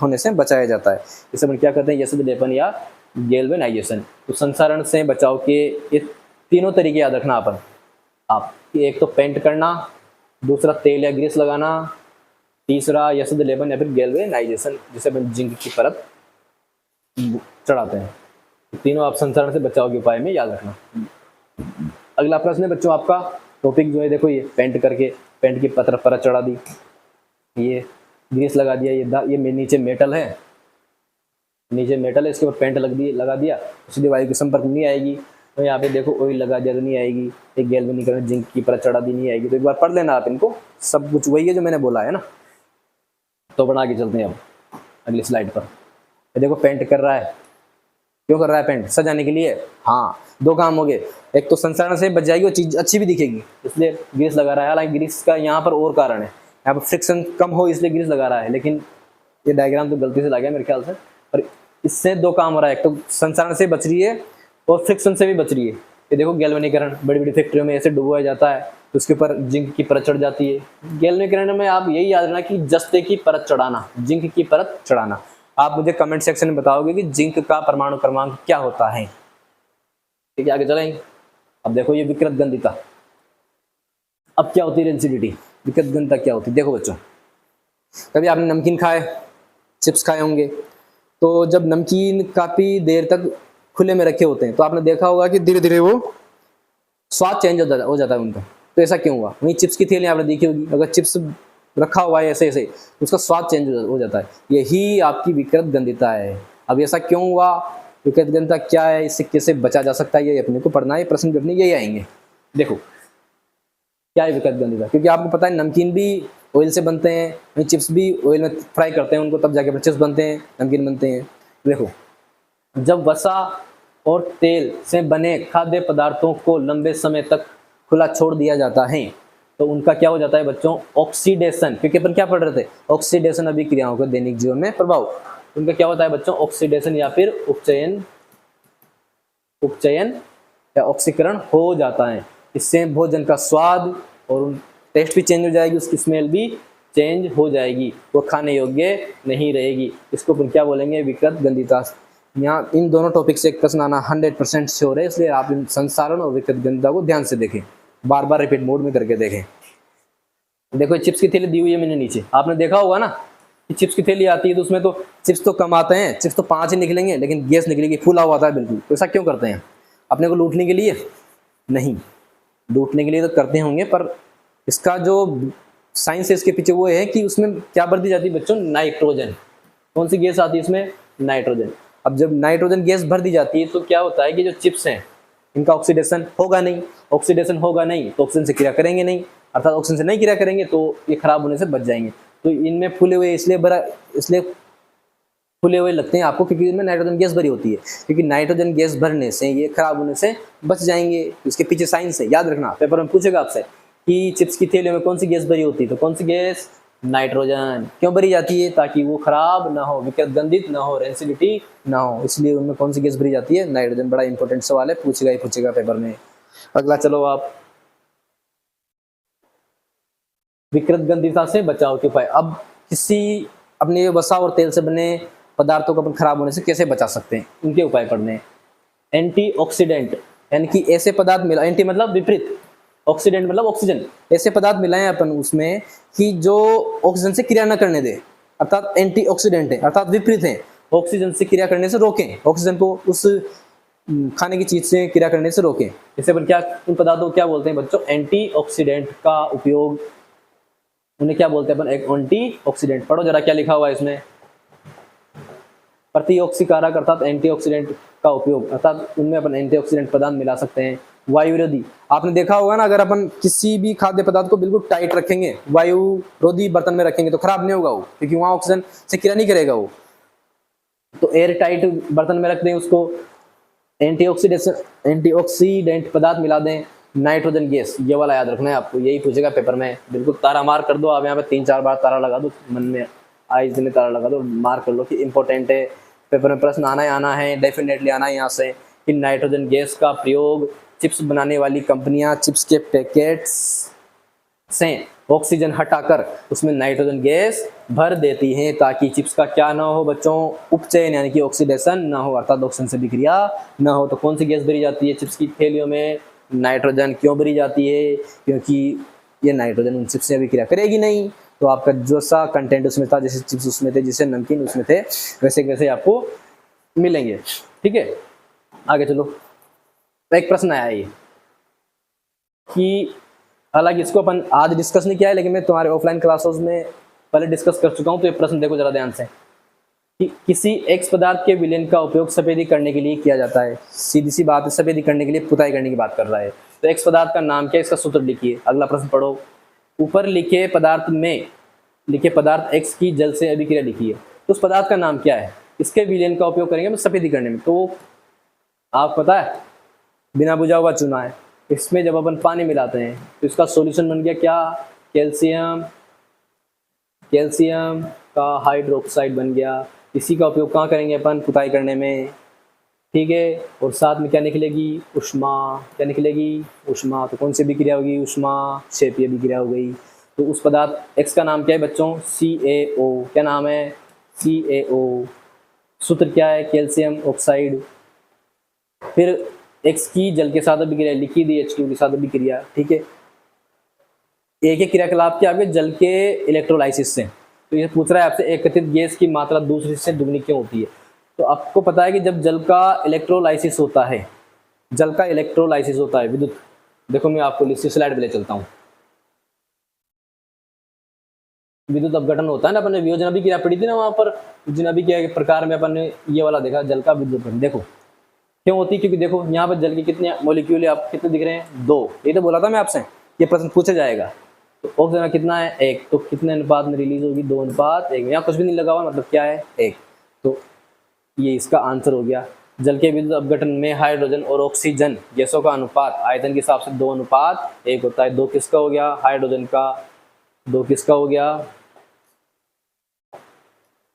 होने से बचाया जाता है। इसे अपन क्या कहते हैं? एसद लेपन या गैल्वेनाइजेशन। तो संसारण से बचाव के ये तीनों तरीके याद रखना अपन आप, एक तो पेंट करना, दूसरा तेल या ग्रीस लगाना, तीसरा एसद लेपन या फिर गैल्वेनाइजेशन, जिसे अपन जिंक की परत चढ़ाते हैं। तीनों आप संसारण से बचाव के उपाय में याद रखना। अगला प्रश्न है बच्चों आपका, टॉपिक जो है देखो, ये पेंट की परत चढ़ा दी, ये ग्रीस लगा दिया, ये नीचे मेटल है, इसके ऊपर पेंट लगा दिया, सीधे वायु के संपर्क नहीं आएगी। तो यहाँ पे देखो ऑयल लगा दिया तो नहीं आएगी, एक गैल्वेनीकरण जिंक की परत चढ़ा दी, नहीं आएगी। तो एक बार पढ़ लेना आप इनको, सब कुछ वही है जो मैंने बोला है ना। तो बना के चलते हैं अब अगली स्लाइड पर। देखो पेंट कर रहा है, क्यों कर रहा है? पेंट सजाने के लिए। हाँ, दो काम हो गए, एक तो संसारण से बच जाएगी, वो चीज अच्छी भी दिखेगी, इसलिए ग्रीस लगा रहा है। हालांकि ग्रीस का यहाँ पर और कारण है, यहाँ पर फ्रिक्शन कम हो इसलिए ग्रीस लगा रहा है, लेकिन ये डायग्राम तो गलती से लगा है मेरे ख्याल से। पर इससे दो काम हो रहा है, एक तो संसारण से बच रही है और फ्रिक्शन से भी बच रही है। ये देखो गैल्वेनीकरण, बड़ी बड़ी फैक्ट्रियों में ऐसे डुबोया जाता है, तो उसके ऊपर जिंक की परत चढ़ जाती है। गैल्वेनीकरण में आप यही याद रखना कि जस्ते की परत चढ़ाना, जिंक की परत चढ़ाना। आप मुझे कमेंट सेक्शन में बताओगे कि जिंक का परमाणु क्रमांक क्या होता है। ठीक है, आगे चलेंगे। अब देखो ये विकृत गंधिता, अब क्या होती है रेंसिडिटी, विकृत गंधिता क्या होती है? देखो बच्चों, कभी आपने नमकीन खाए, चिप्स खाए होंगे, तो जब नमकीन काफी देर तक खुले में रखे होते हैं तो आपने देखा होगा कि धीरे धीरे वो स्वाद चेंज हो जाता है उनका। तो ऐसा क्यों हुआ? वहीं चिप्स की थैली आपने देखी होगी, अगर चिप्स रखा हुआ है ऐसे उसका स्वाद चेंज हो जाता है, यही आपकी विकृत गंधिता है। अब ऐसा क्यों हुआ, विकृत गंधिता क्या है, इससे कैसे बचा जा सकता है, ये अपने को पढ़ना है। प्रश्न भी अपने यही आएंगे। देखो क्या है विकृत गंधिता, क्योंकि आपको पता है नमकीन भी ऑयल से बनते हैं, वहीं चिप्स भी ऑयल में फ्राई करते हैं उनको, तब जाके चिप्स बनते हैं, नमकीन बनते हैं। देखो जब वसा और तेल से बने खाद्य पदार्थों को लंबे समय तक खुला छोड़ दिया जाता है तो उनका क्या हो जाता है बच्चों? ऑक्सीडेशन। क्योंकि अपन क्या पढ़ रहे थे? ऑक्सीडेशन अभिक्रियाओं का दैनिक जीवन में प्रभाव। उनका क्या होता है बच्चों? ऑक्सीडेशन या फिर उपचयन या ऑक्सीकरण हो जाता है। इससे भोजन का स्वाद और टेस्ट भी चेंज हो जाएगी, उसकी स्मेल भी चेंज हो जाएगी, वो खाने योग्य नहीं रहेगी। इसको अपन क्या बोलेंगे? विकृत गंधिता। यहाँ इन दोनों टॉपिक से एक प्रश्न आना 100% श्योर है, इसलिए आप इन संसारण और विकृत गंधिता को ध्यान से देखें, बार बार रिपीट मोड में करके देखें। देखो चिप्स की थैली दी हुई है मैंने नीचे, आपने देखा होगा ना कि चिप्स की थैली आती है तो उसमें तो चिप्स तो कम आते हैं, चिप्स तो 5 ही निकलेंगे, लेकिन गैस निकलेगी, फूला हुआ था बिल्कुल। तो ऐसा क्यों करते हैं? अपने को लूटने के लिए नहीं, लूटने के लिए तो करते होंगे, पर इसका जो साइंस है इसके पीछे वो है कि उसमें क्या भर दी जाती है बच्चों, नाइट्रोजन। कौन सी गैस आती है इसमें, नाइट्रोजन। अब जब नाइट्रोजन गैस भर दी जाती है तो क्या होता है कि जो चिप्स हैं इनका ऑक्सीडेशन होगा नहीं, ऑक्सीडेशन होगा नहीं तो ऑक्सीजन से क्रिया करेंगे नहीं, अर्थात ऑक्सीजन से नहीं क्रिया करेंगे तो ये खराब होने से बच जाएंगे। तो इनमें फूले हुए इसलिए फूले हुए लगते हैं आपको क्योंकि इनमें नाइट्रोजन गैस भरी होती है, क्योंकि नाइट्रोजन गैस भरने से ये खराब होने से बच जाएंगे। इसके पीछे साइंस है, याद रखना, पेपर में पूछेगा आपसे कि चिप्स की थैलियों में कौन सी गैस भरी होती है, तो कौन सी गैस, नाइट्रोजन। क्यों भरी जाती है, ताकि वो खराब ना हो, विकृत गंधित ना हो, रेंसिडिटी ना हो, इसलिए उनमें कौन सी गैस भरी जाती है, नाइट्रोजन। बड़ा इंपॉर्टेंट सवाल है, पूछेगा ही पूछेगा पेपर में। अगला चलो आप, विकृत गंधिता से बचाव के उपाय। अब किसी अपने वसा और तेल से बने पदार्थों को अपन खराब होने से कैसे बचा सकते हैं, उनके उपाय पढ़ने हैं। एंटीऑक्सीडेंट, यानी कि ऐसे पदार्थ मिला, एंटी मतलब विपरीत, ऑक्सीडेंट मतलब ऑक्सीजन, ऐसे पदार्थ मिलाएं अपन उसमें कि जो ऑक्सीजन से क्रिया न करने दे, अर्थात एंटीऑक्सीडेंट है, अर्थात विपरीत है, ऑक्सीजन से क्रिया करने से रोकें, ऑक्सीजन को उस खाने की चीज से क्रिया करने से रोकें। जैसे अपन क्या, उन पदार्थों को क्या बोलते हैं बच्चों, एंटीऑक्सीडेंट का उपयोग, उन्हें क्या बोलते हैं अपन, एक एंटीऑक्सीडेंट। पढ़ो जरा क्या लिखा हुआ है इसमें, प्रतिऑक्सीकारक अर्थात एंटीऑक्सीडेंट का उपयोग, अर्थात उनमें अपन एंटीऑक्सीडेंट पदार्थ मिला सकते हैं। वायुरोधी, आपने देखा होगा ना, अगर अपन किसी भी खाद्य पदार्थ को बिल्कुल टाइट रखेंगे, वायुरोधी बर्तन में रखेंगे तो खराब नहीं होगा वो, क्योंकि वहां ऑक्सीजन से क्रिया नहीं करेगा वो। तो एयर टाइट बर्तन में रख दें उसको, एंटीऑक्सीडेंट पदार्थ मिला दें, नाइट्रोजन गैस, ये वाला याद रखना है आपको, यही पूछेगा पेपर में, बिल्कुल तारा मार कर दो आप यहाँ पे, 3-4 बार तारा लगा दो मन में, आइज में तारा लगा दो, मार कर लो कि इंपॉर्टेंट है, पेपर में प्रश्न आना है, डेफिनेटली आना है यहाँ से, कि नाइट्रोजन गैस का प्रयोग चिप्स बनाने वाली कंपनियां चिप्स के पैकेट्स से ऑक्सीजन हटाकर उसमें नाइट्रोजन गैस भर देती हैं, ताकि चिप्स का क्या ना हो बच्चों, उपचयन यानी कि ऑक्सीडेशन ना हो, अर्थात ऑक्सीजन से विक्रिया ना हो। तो कौन सी गैस भरी जाती है चिप्स की थैलियों में, नाइट्रोजन। क्यों भरी जाती है, क्योंकि ये नाइट्रोजन उन चिप्स से विक्रिया करेगी नहीं, तो आपका जो सा कंटेंट उसमें था, जैसे चिप्स उसमें थे, जैसे नमकीन उसमें थे, वैसे वैसे आपको मिलेंगे। ठीक है, आगे चलो। एक प्रश्न आया ये कि, हालांकि इसको अपन आज डिस्कस नहीं किया है, लेकिन मैं तुम्हारे ऑफलाइन क्लासेस में पहले डिस्कस कर चुका हूं, तो ये प्रश्न देखो जरा ध्यान से, कि किसी एक्स पदार्थ के विलयन का उपयोग सफेदी करने के लिए किया जाता है। सीधी सी बात है, सफेदी करने के लिए, पुताई करने की बात कर रहा है। तो एक्स पदार्थ का नाम क्या है, इसका सूत्र लिखिए। अगला प्रश्न पढ़ो, ऊपर लिखे पदार्थ एक्स की जल से अभिक्रिया लिखिए, तो उस पदार्थ का नाम क्या है, इसके विलयन का उपयोग करेंगे सफेदी करने में। तो आप पता है, बिना बुझा हुआ चूना है, इसमें जब अपन पानी मिलाते हैं तो इसका सॉल्यूशन बन गया क्या, कैल्शियम का हाइड्रोक्साइड बन गया। इसी का उपयोग कहाँ करेंगे अपन, पुताई करने में। ठीक है, और साथ में क्या निकलेगी, ऊष्मा। क्या निकलेगी, ऊष्मा। तो कौन सी अभिक्रिया होगी, ऊष्मा क्षेपीय अभिक्रिया हो गई। तो उस पदार्थ एक्स का नाम क्या है बच्चों, CaO। क्या नाम है, CaO। सूत्र क्या है, कैल्शियम ऑक्साइड। फिर एक्स की जल के साथ अभिक्रिया लिखी दी, H2 के साथ अभिक्रिया। ठीक है, एक एक क्रियाकलाप के आपके जल के इलेक्ट्रोलाइसिस से। तो ये पूछ रहा है आपसे, एकत्रित गैस की मात्रा दूसरी से दुगनी क्यों होती है। तो आपको पता है कि जब जल का इलेक्ट्रोलाइसिस होता है, विद्युत, देखो मैं आपको स्लाइड पे ले चलता हूँ। विद्युत अपघटन होता है ना, अपन ने वियोजन अभिक्रिया पढ़ी थी ना, वहां पर वियोजन अभिक्रिया के प्रकार में अपन ने ये वाला देखा, जल का विद्युत अपघटन। देखो क्यों होती है, क्योंकि देखो यहाँ पर जल के कितने मॉलिक्यूल आप कितने दिख रहे हैं, 2। ये तो बोला था मैं आपसे, ये प्रश्न पूछा जाएगा। तो ऑक्सीजन कितना है, 1। तो कितने अनुपात में रिलीज होगी, 2:1। यहाँ कुछ भी नहीं लगा हुआ, मतलब क्या है, 1। तो ये इसका आंसर हो गया। जल के विद्युत अपघटन में हाइड्रोजन और ऑक्सीजन गैसों का अनुपात आयतन के हिसाब से 2:1 होता है। 2 किसका हो गया, हाइड्रोजन का। 2 किसका हो गया,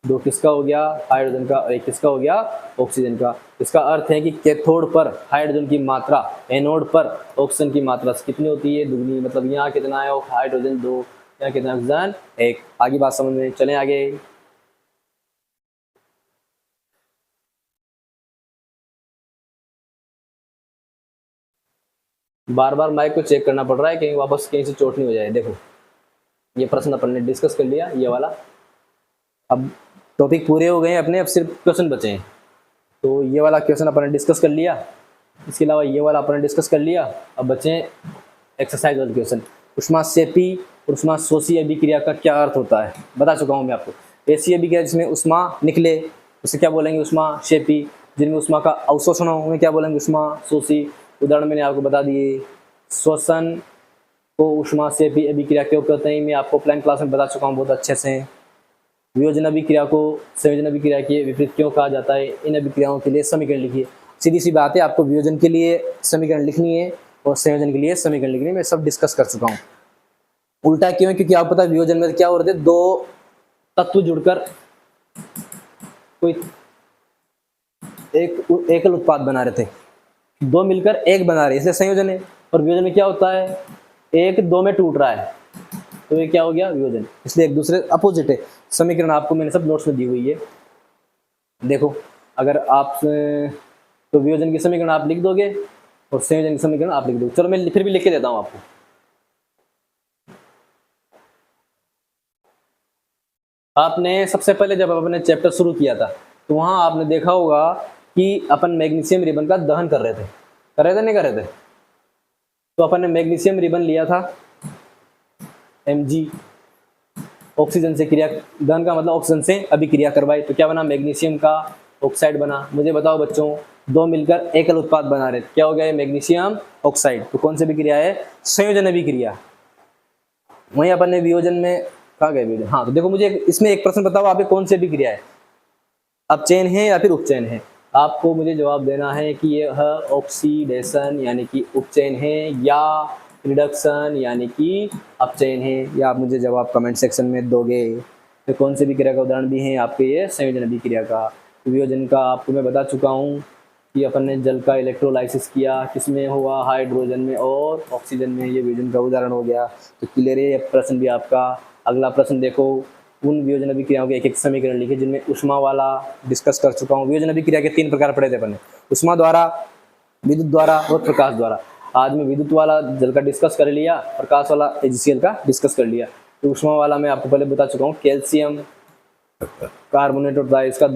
2 किसका हो गया, हाइड्रोजन का। और 1 किसका हो गया, ऑक्सीजन का। इसका अर्थ है कि कैथोड पर हाइड्रोजन की मात्रा एनोड पर ऑक्सीजन की मात्रा से कितनी होती है, दुगनी। मतलब यहाँ कितना है, हाइड्रोजन 2, यहाँ कितना ऑक्सीजन 1। आगे बात समझ में, चलें आगे। बार बार माइक को चेक करना पड़ रहा है, कहीं वापस कहीं से चोट नहीं हो जाए। देखो ये प्रश्न अपन ने डिस्कस कर लिया, ये वाला। अब टॉपिक पूरे हो गए अपने, अब सिर्फ क्वेश्चन बचे हैं। तो ये वाला क्वेश्चन अपन ने डिस्कस कर लिया, इसके अलावा ये वाला अपन ने डिस्कस कर लिया। अब बचे एक्सरसाइज वाले क्वेश्चन। ऊष्माक्षेपी और ऊष्माशोषी अभिक्रिया का क्या अर्थ होता है बता चुका हूँ मैं आपको। ऐसी अभिक्रिया जिसमें ऊष्मा निकले उसे क्या बोलेंगे, ऊष्माक्षेपी। जिनमें ऊष्मा का अवशोषण हो उन्हें क्या बोलेंगे, ऊष्माशोषी। उदाहरण मैंने आपको बता दिए। श्वसन को ऊष्माक्षेपी अभिक्रिया क्यों कहते हैं मैं आपको ऑफलाइन क्लास में बता चुका हूँ बहुत अच्छे से। वियोजन अभिक्रिया को संयोजन अभिक्रिया के विपरीत क्यों कहा जाता है, इन अभिक्रियाओं के लिए समीकरण लिखिए। सीधी सी बात है, आपको वियोजन के लिए समीकरण लिखनी है और संयोजन के लिए समीकरण लिखनी है, मैं सब डिस्कस कर चुका हूँ। उल्टा क्यों है, क्योंकि आपको पता है वियोजन में क्या हो रहे थे, दो तत्व जुड़कर कोई एक एकल उत्पाद बना रहे थे, दो मिलकर एक बना रहे, इसलिए संयोजन है। और वियोजन में क्या होता है, एक दो में टूट रहा है, तो ये क्या हो गया, वियोजन। इसलिए एक दूसरे अपोजिट है। समीकरण आपको मैंने सब नोट्स में दी हुई है, देखो। अगर आप तो वियोजन की समीकरण आप लिख दोगे और संयोजन की समीकरण आप लिख दोगे। चलो मैं फिर भी लिख के देता हूं आपको। आपने सबसे पहले जब आपने चैप्टर शुरू किया था तो वहां आपने देखा होगा कि अपन मैग्नीशियम रिबन का दहन कर रहे थे नहीं कर रहे थे। तो अपन ने मैग्नीशियम रिबन लिया था Mg, ऑक्सीजन से क्रिया, दहन का मतलब ऑक्सीजन से अभिक्रिया करवाई, तो क्या बना, मैग्नीशियम का ऑक्साइड बना। मुझे बताओ बच्चों, दो मिलकर एकल उत्पाद बना रहे, क्या हो गया, मैग्नीशियम ऑक्साइड। तो कौन सी अभिक्रिया है, संयोजन अभिक्रिया। वहीं अपन ने वियोजन में कहा गया वियोजन। हाँ, तो देखो मुझे इसमें एक प्रश्न बताओ, आप कौन सी अभिक्रिया है, अपचयन है या फिर उपचयन है। आपको मुझे जवाब देना है कि यह ऑक्सीडेशन यानी कि उपचयन है या रिडक्शन यानी कि अपचयन है, या आप मुझे जवाब कमेंट सेक्शन में दोगे। तो कौन सी अभिक्रिया का उदाहरण भी है आपके ये संयोजन अभिक्रिया का। वियोजन का आपको मैं बता चुका हूँ कि अपन ने जल का इलेक्ट्रोलाइसिस किया, किसमें हुआ, हाइड्रोजन में और ऑक्सीजन में, ये वियोजन का उदाहरण हो गया। तो क्लियर है ये प्रश्न भी आपका। अगला प्रश्न देखो, उन वियोजन अभिक्रियाओं के एक एक समीकरण लिखे जिनमें ऊष्मा वाला डिस्कस कर चुका हूँ। वियोजन अभिक्रिया के 3 प्रकार पढ़े थे अपन ने, ऊष्मा द्वारा, विद्युत द्वारा और प्रकाश द्वारा। आज मैं विद्युत वाला जल का डिस्कस कर लिया, प्रकाश वाला AgCl का डिस्कस कर लिया। तो ऊष्मा वाला मैं आपको पहले बता चुका हूँ, कैल्शियम कार्बोनेट होता है, इसका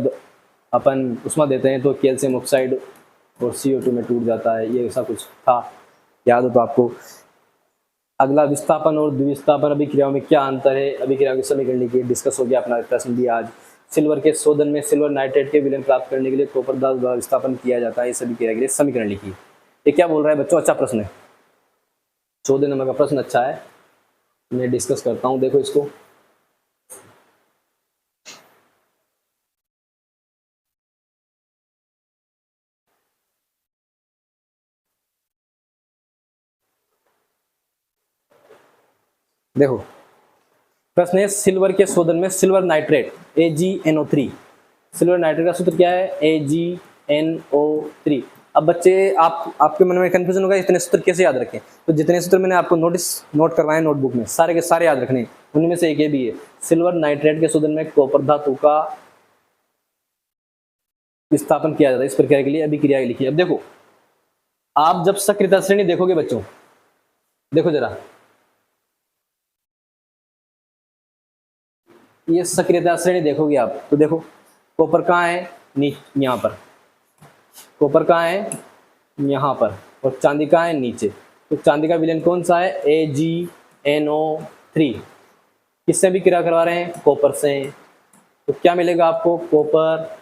अपन ऊष्मा देते हैं तो कैल्शियम ऑक्साइड और CO2 में टूट जाता है, ये ऐसा कुछ था, याद हो तो आपको। अगला विस्थापन और द्विविस्थापन अभिक्रियाओं में क्या अंतर है, अभिक्रियाओं के समीकरण लिखिए, डिस्कस हो गया अपना प्रश्न भी आज। सिल्वर के शोधन में सिल्वर नाइट्रेट के विलयन प्राप्त करने के लिए कॉपर धातु द्वारा विस्थापन किया जाता है, इस अभिक्रिया के लिए समीकरण लिखिए। ये क्या बोल रहा है बच्चों, अच्छा प्रश्न है, 14 नंबर का प्रश्न अच्छा है, मैं डिस्कस करता हूं, देखो इसको। देखो प्रश्न है, सिल्वर के शोधन में silver nitrate AgNO3, silver nitrate का सूत्र क्या है, AgNO3। अब बच्चे आपके मन में कंफ्यूजन होगा इतने सूत्र कैसे याद रखें, तो जितने सूत्र मैंने आपको नोट करवाए नोटबुक में, सारे के सारे याद रखने। उनमें से एक ये भी है, सिल्वर नाइट्रेट के शोधन में कॉपर धातु का विस्थापन किया जाता है, इस प्रक्रिया के लिए अभिक्रिया लिखिए। अब देखो, आप जब सक्रियता श्रेणी देखोगे बच्चों, देखो जरा, ये सक्रियता श्रेणी देखोगे आप, तो देखो कॉपर कहाँ है, यहाँ पर, कॉपर कहाँ है, यहाँ पर, और चांदी कहाँ है, नीचे। तो चांदी का विलयन कौन सा है, AgNO3। किससे भी क्रिया करवा रहे हैं, कॉपर से। तो क्या मिलेगा आपको, कॉपर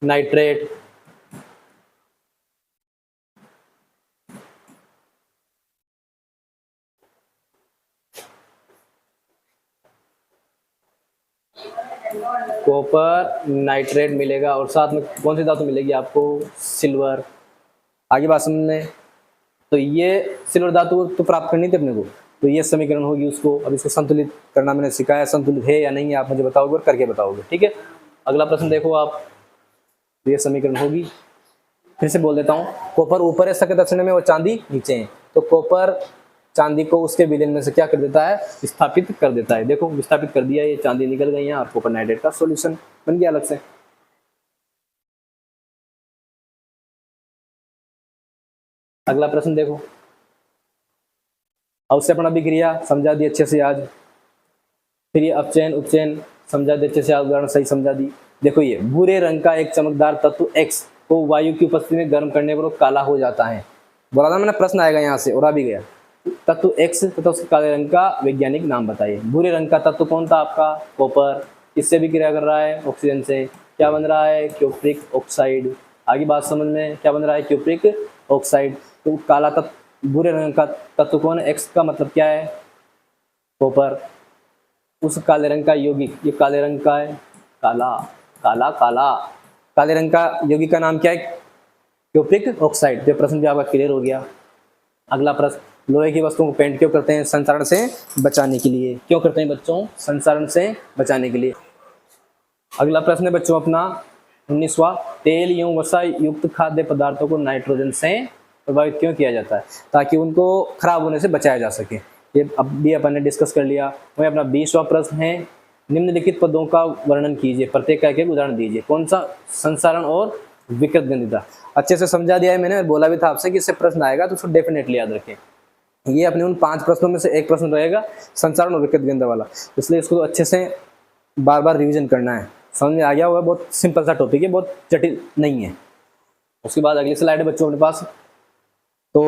नाइट्रेट, कॉपर नाइट्रेट मिलेगा, और साथ में कौन सी धातु मिलेगी आपको, सिल्वर। आगे बात समझने, तो ये सिल्वर धातु तो प्राप्त करनी थी अपने को, तो ये समीकरण होगी उसको। अब इसको संतुलित करना मैंने सिखाया, संतुलित है या नहीं आप मुझे बताओगे और करके बताओगे, ठीक है। अगला प्रश्न देखो आप, ये समीकरण होगी, फिर से बोल देता हूँ, कॉपर ऊपर है सक्रियता श्रेणी में और चांदी नीचे है, तो कॉपर चांदी को उसके विलयन में से क्या कर देता है, विस्थापित कर देता है। देखो विस्थापित कर दिया, ये चांदी निकल गई है और कॉपर नाइट्रेट का सॉल्यूशन बन गया अलग से। अगला प्रश्न देखो, अवक्षेपण अभिक्रिया समझा दी अच्छे से आज, फिर ये अपचयन उपचयन समझा दी अच्छे से आज, उदाहरण सही समझा दी। देखो ये भूरे रंग का एक चमकदार तत्व X को वायु की उपस्थिति में गर्म करने पर वो काला हो जाता है, बोला था मैंने प्रश्न आएगा यहाँ से, और आ भी गया। तत्व एक्स तथा उसके काले रंग का वैज्ञानिक नाम बताइए। भूरे रंग का तत्व कौन था आपका? कॉपर। किससे भी क्रिया कर रहा है? ऑक्सीजन से। क्या बन रहा है? Cupric oxide. आगे बात समझ में, क्या बन रहा है? Cupric oxide. तो काला तत्व, भूरे रंग का तत्व कौन है? एक्स का मतलब क्या है? कॉपर। उस काले रंग का यौगिक, ये काले रंग का है, काला काला काला, काले रंग का यौगिक का नाम क्या है? Cupric oxide. जो प्रश्न भी आपका क्लियर हो गया। अगला प्रश्न, लोहे की वस्तुओं को पेंट क्यों करते हैं? संसारण से बचाने के लिए। क्यों करते हैं बच्चों? संसारण से बचाने के लिए। अगला प्रश्न है बच्चों अपना 19वां, तेल एवं वसा युक्त खाद्य पदार्थों को नाइट्रोजन से प्रभावित क्यों किया जाता है? ताकि उनको खराब होने से बचाया जा सके। ये अब भी अपन ने डिस्कस कर लिया। वही अपना 20वां प्रश्न है, निम्नलिखित पदों का वर्णन कीजिए, प्रत्येक का एक उदाहरण दीजिए। कौन सा? संसारण और विकृत गंधिता। अच्छे से समझा दिया है मैंने, बोला भी था आपसे कि इससे प्रश्न आएगा तो उसको डेफिनेटली याद रखें। ये अपने उन 5 प्रश्नों में से एक प्रश्न रहेगा संसारण और विकृत गंध वाला, इसलिए इसको तो अच्छे से बार बार रिवीजन करना है। समझ में आ गया होगा, बहुत सिंपल सा टॉपिक है, बहुत जटिल नहीं है। उसके बाद अगली स्लाइड है बच्चों अपने पास। तो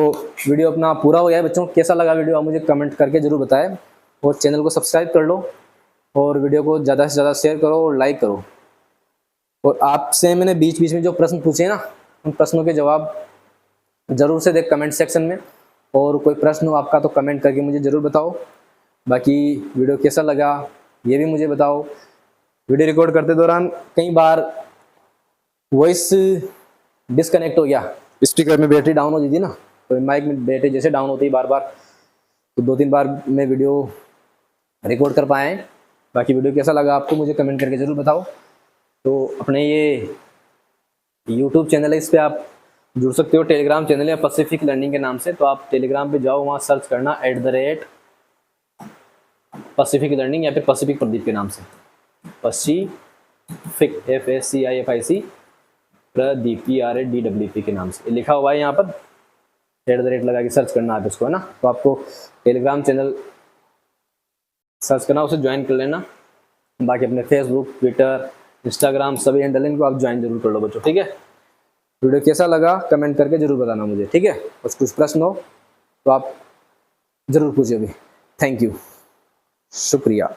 वीडियो अपना पूरा हो गया है बच्चों। कैसा लगा वीडियो आप मुझे कमेंट करके जरूर बताएं, और चैनल को सब्सक्राइब कर लो, और वीडियो को ज़्यादा से ज़्यादा शेयर करो और लाइक करो। और आपसे मैंने बीच बीच में जो प्रश्न पूछे ना, उन प्रश्नों के जवाब जरूर से देख कमेंट सेक्शन में, और कोई प्रश्न हो आपका तो कमेंट करके मुझे ज़रूर बताओ। बाकी वीडियो कैसा लगा ये भी मुझे बताओ। वीडियो रिकॉर्ड करते दौरान कई बार वॉइस डिस्कनेक्ट हो गया, स्पीकर में बैटरी डाउन हो गई थी ना, तो माइक में बैटरी जैसे डाउन होती है बार बार, तो 2-3 बार मैं वीडियो रिकॉर्ड कर पाए हैं। बाकी वीडियो कैसा लगा आपको मुझे कमेंट करके ज़रूर बताओ। तो अपने ये यूट्यूब चैनल है, इस पर आप जुड़ सकते हो। टेलीग्राम चैनल है पैसिफिक लर्निंग के नाम से, तो आप टेलीग्राम पे जाओ, वहाँ सर्च करना @पैसिफिक लर्निंग या फिर पैसिफिक प्रदीप के नाम से, पैसिफिक FACIFIC प्रदीप PRADWP के नाम से लिखा हुआ है यहाँ पर, @ लगा के सर्च करना आप इसको, है ना। तो आपको टेलीग्राम चैनल सर्च करना, उसे ज्वाइन कर लेना। बाकी अपने फेसबुक, ट्विटर, इंस्टाग्राम सभी हैंडल इनको आप ज्वाइन जरूर कर लो बच्चों, ठीक है। वीडियो कैसा लगा कमेंट करके जरूर बताना मुझे, ठीक है। कुछ प्रश्न हो तो आप जरूर पूछिए भी। थैंक यू, शुक्रिया।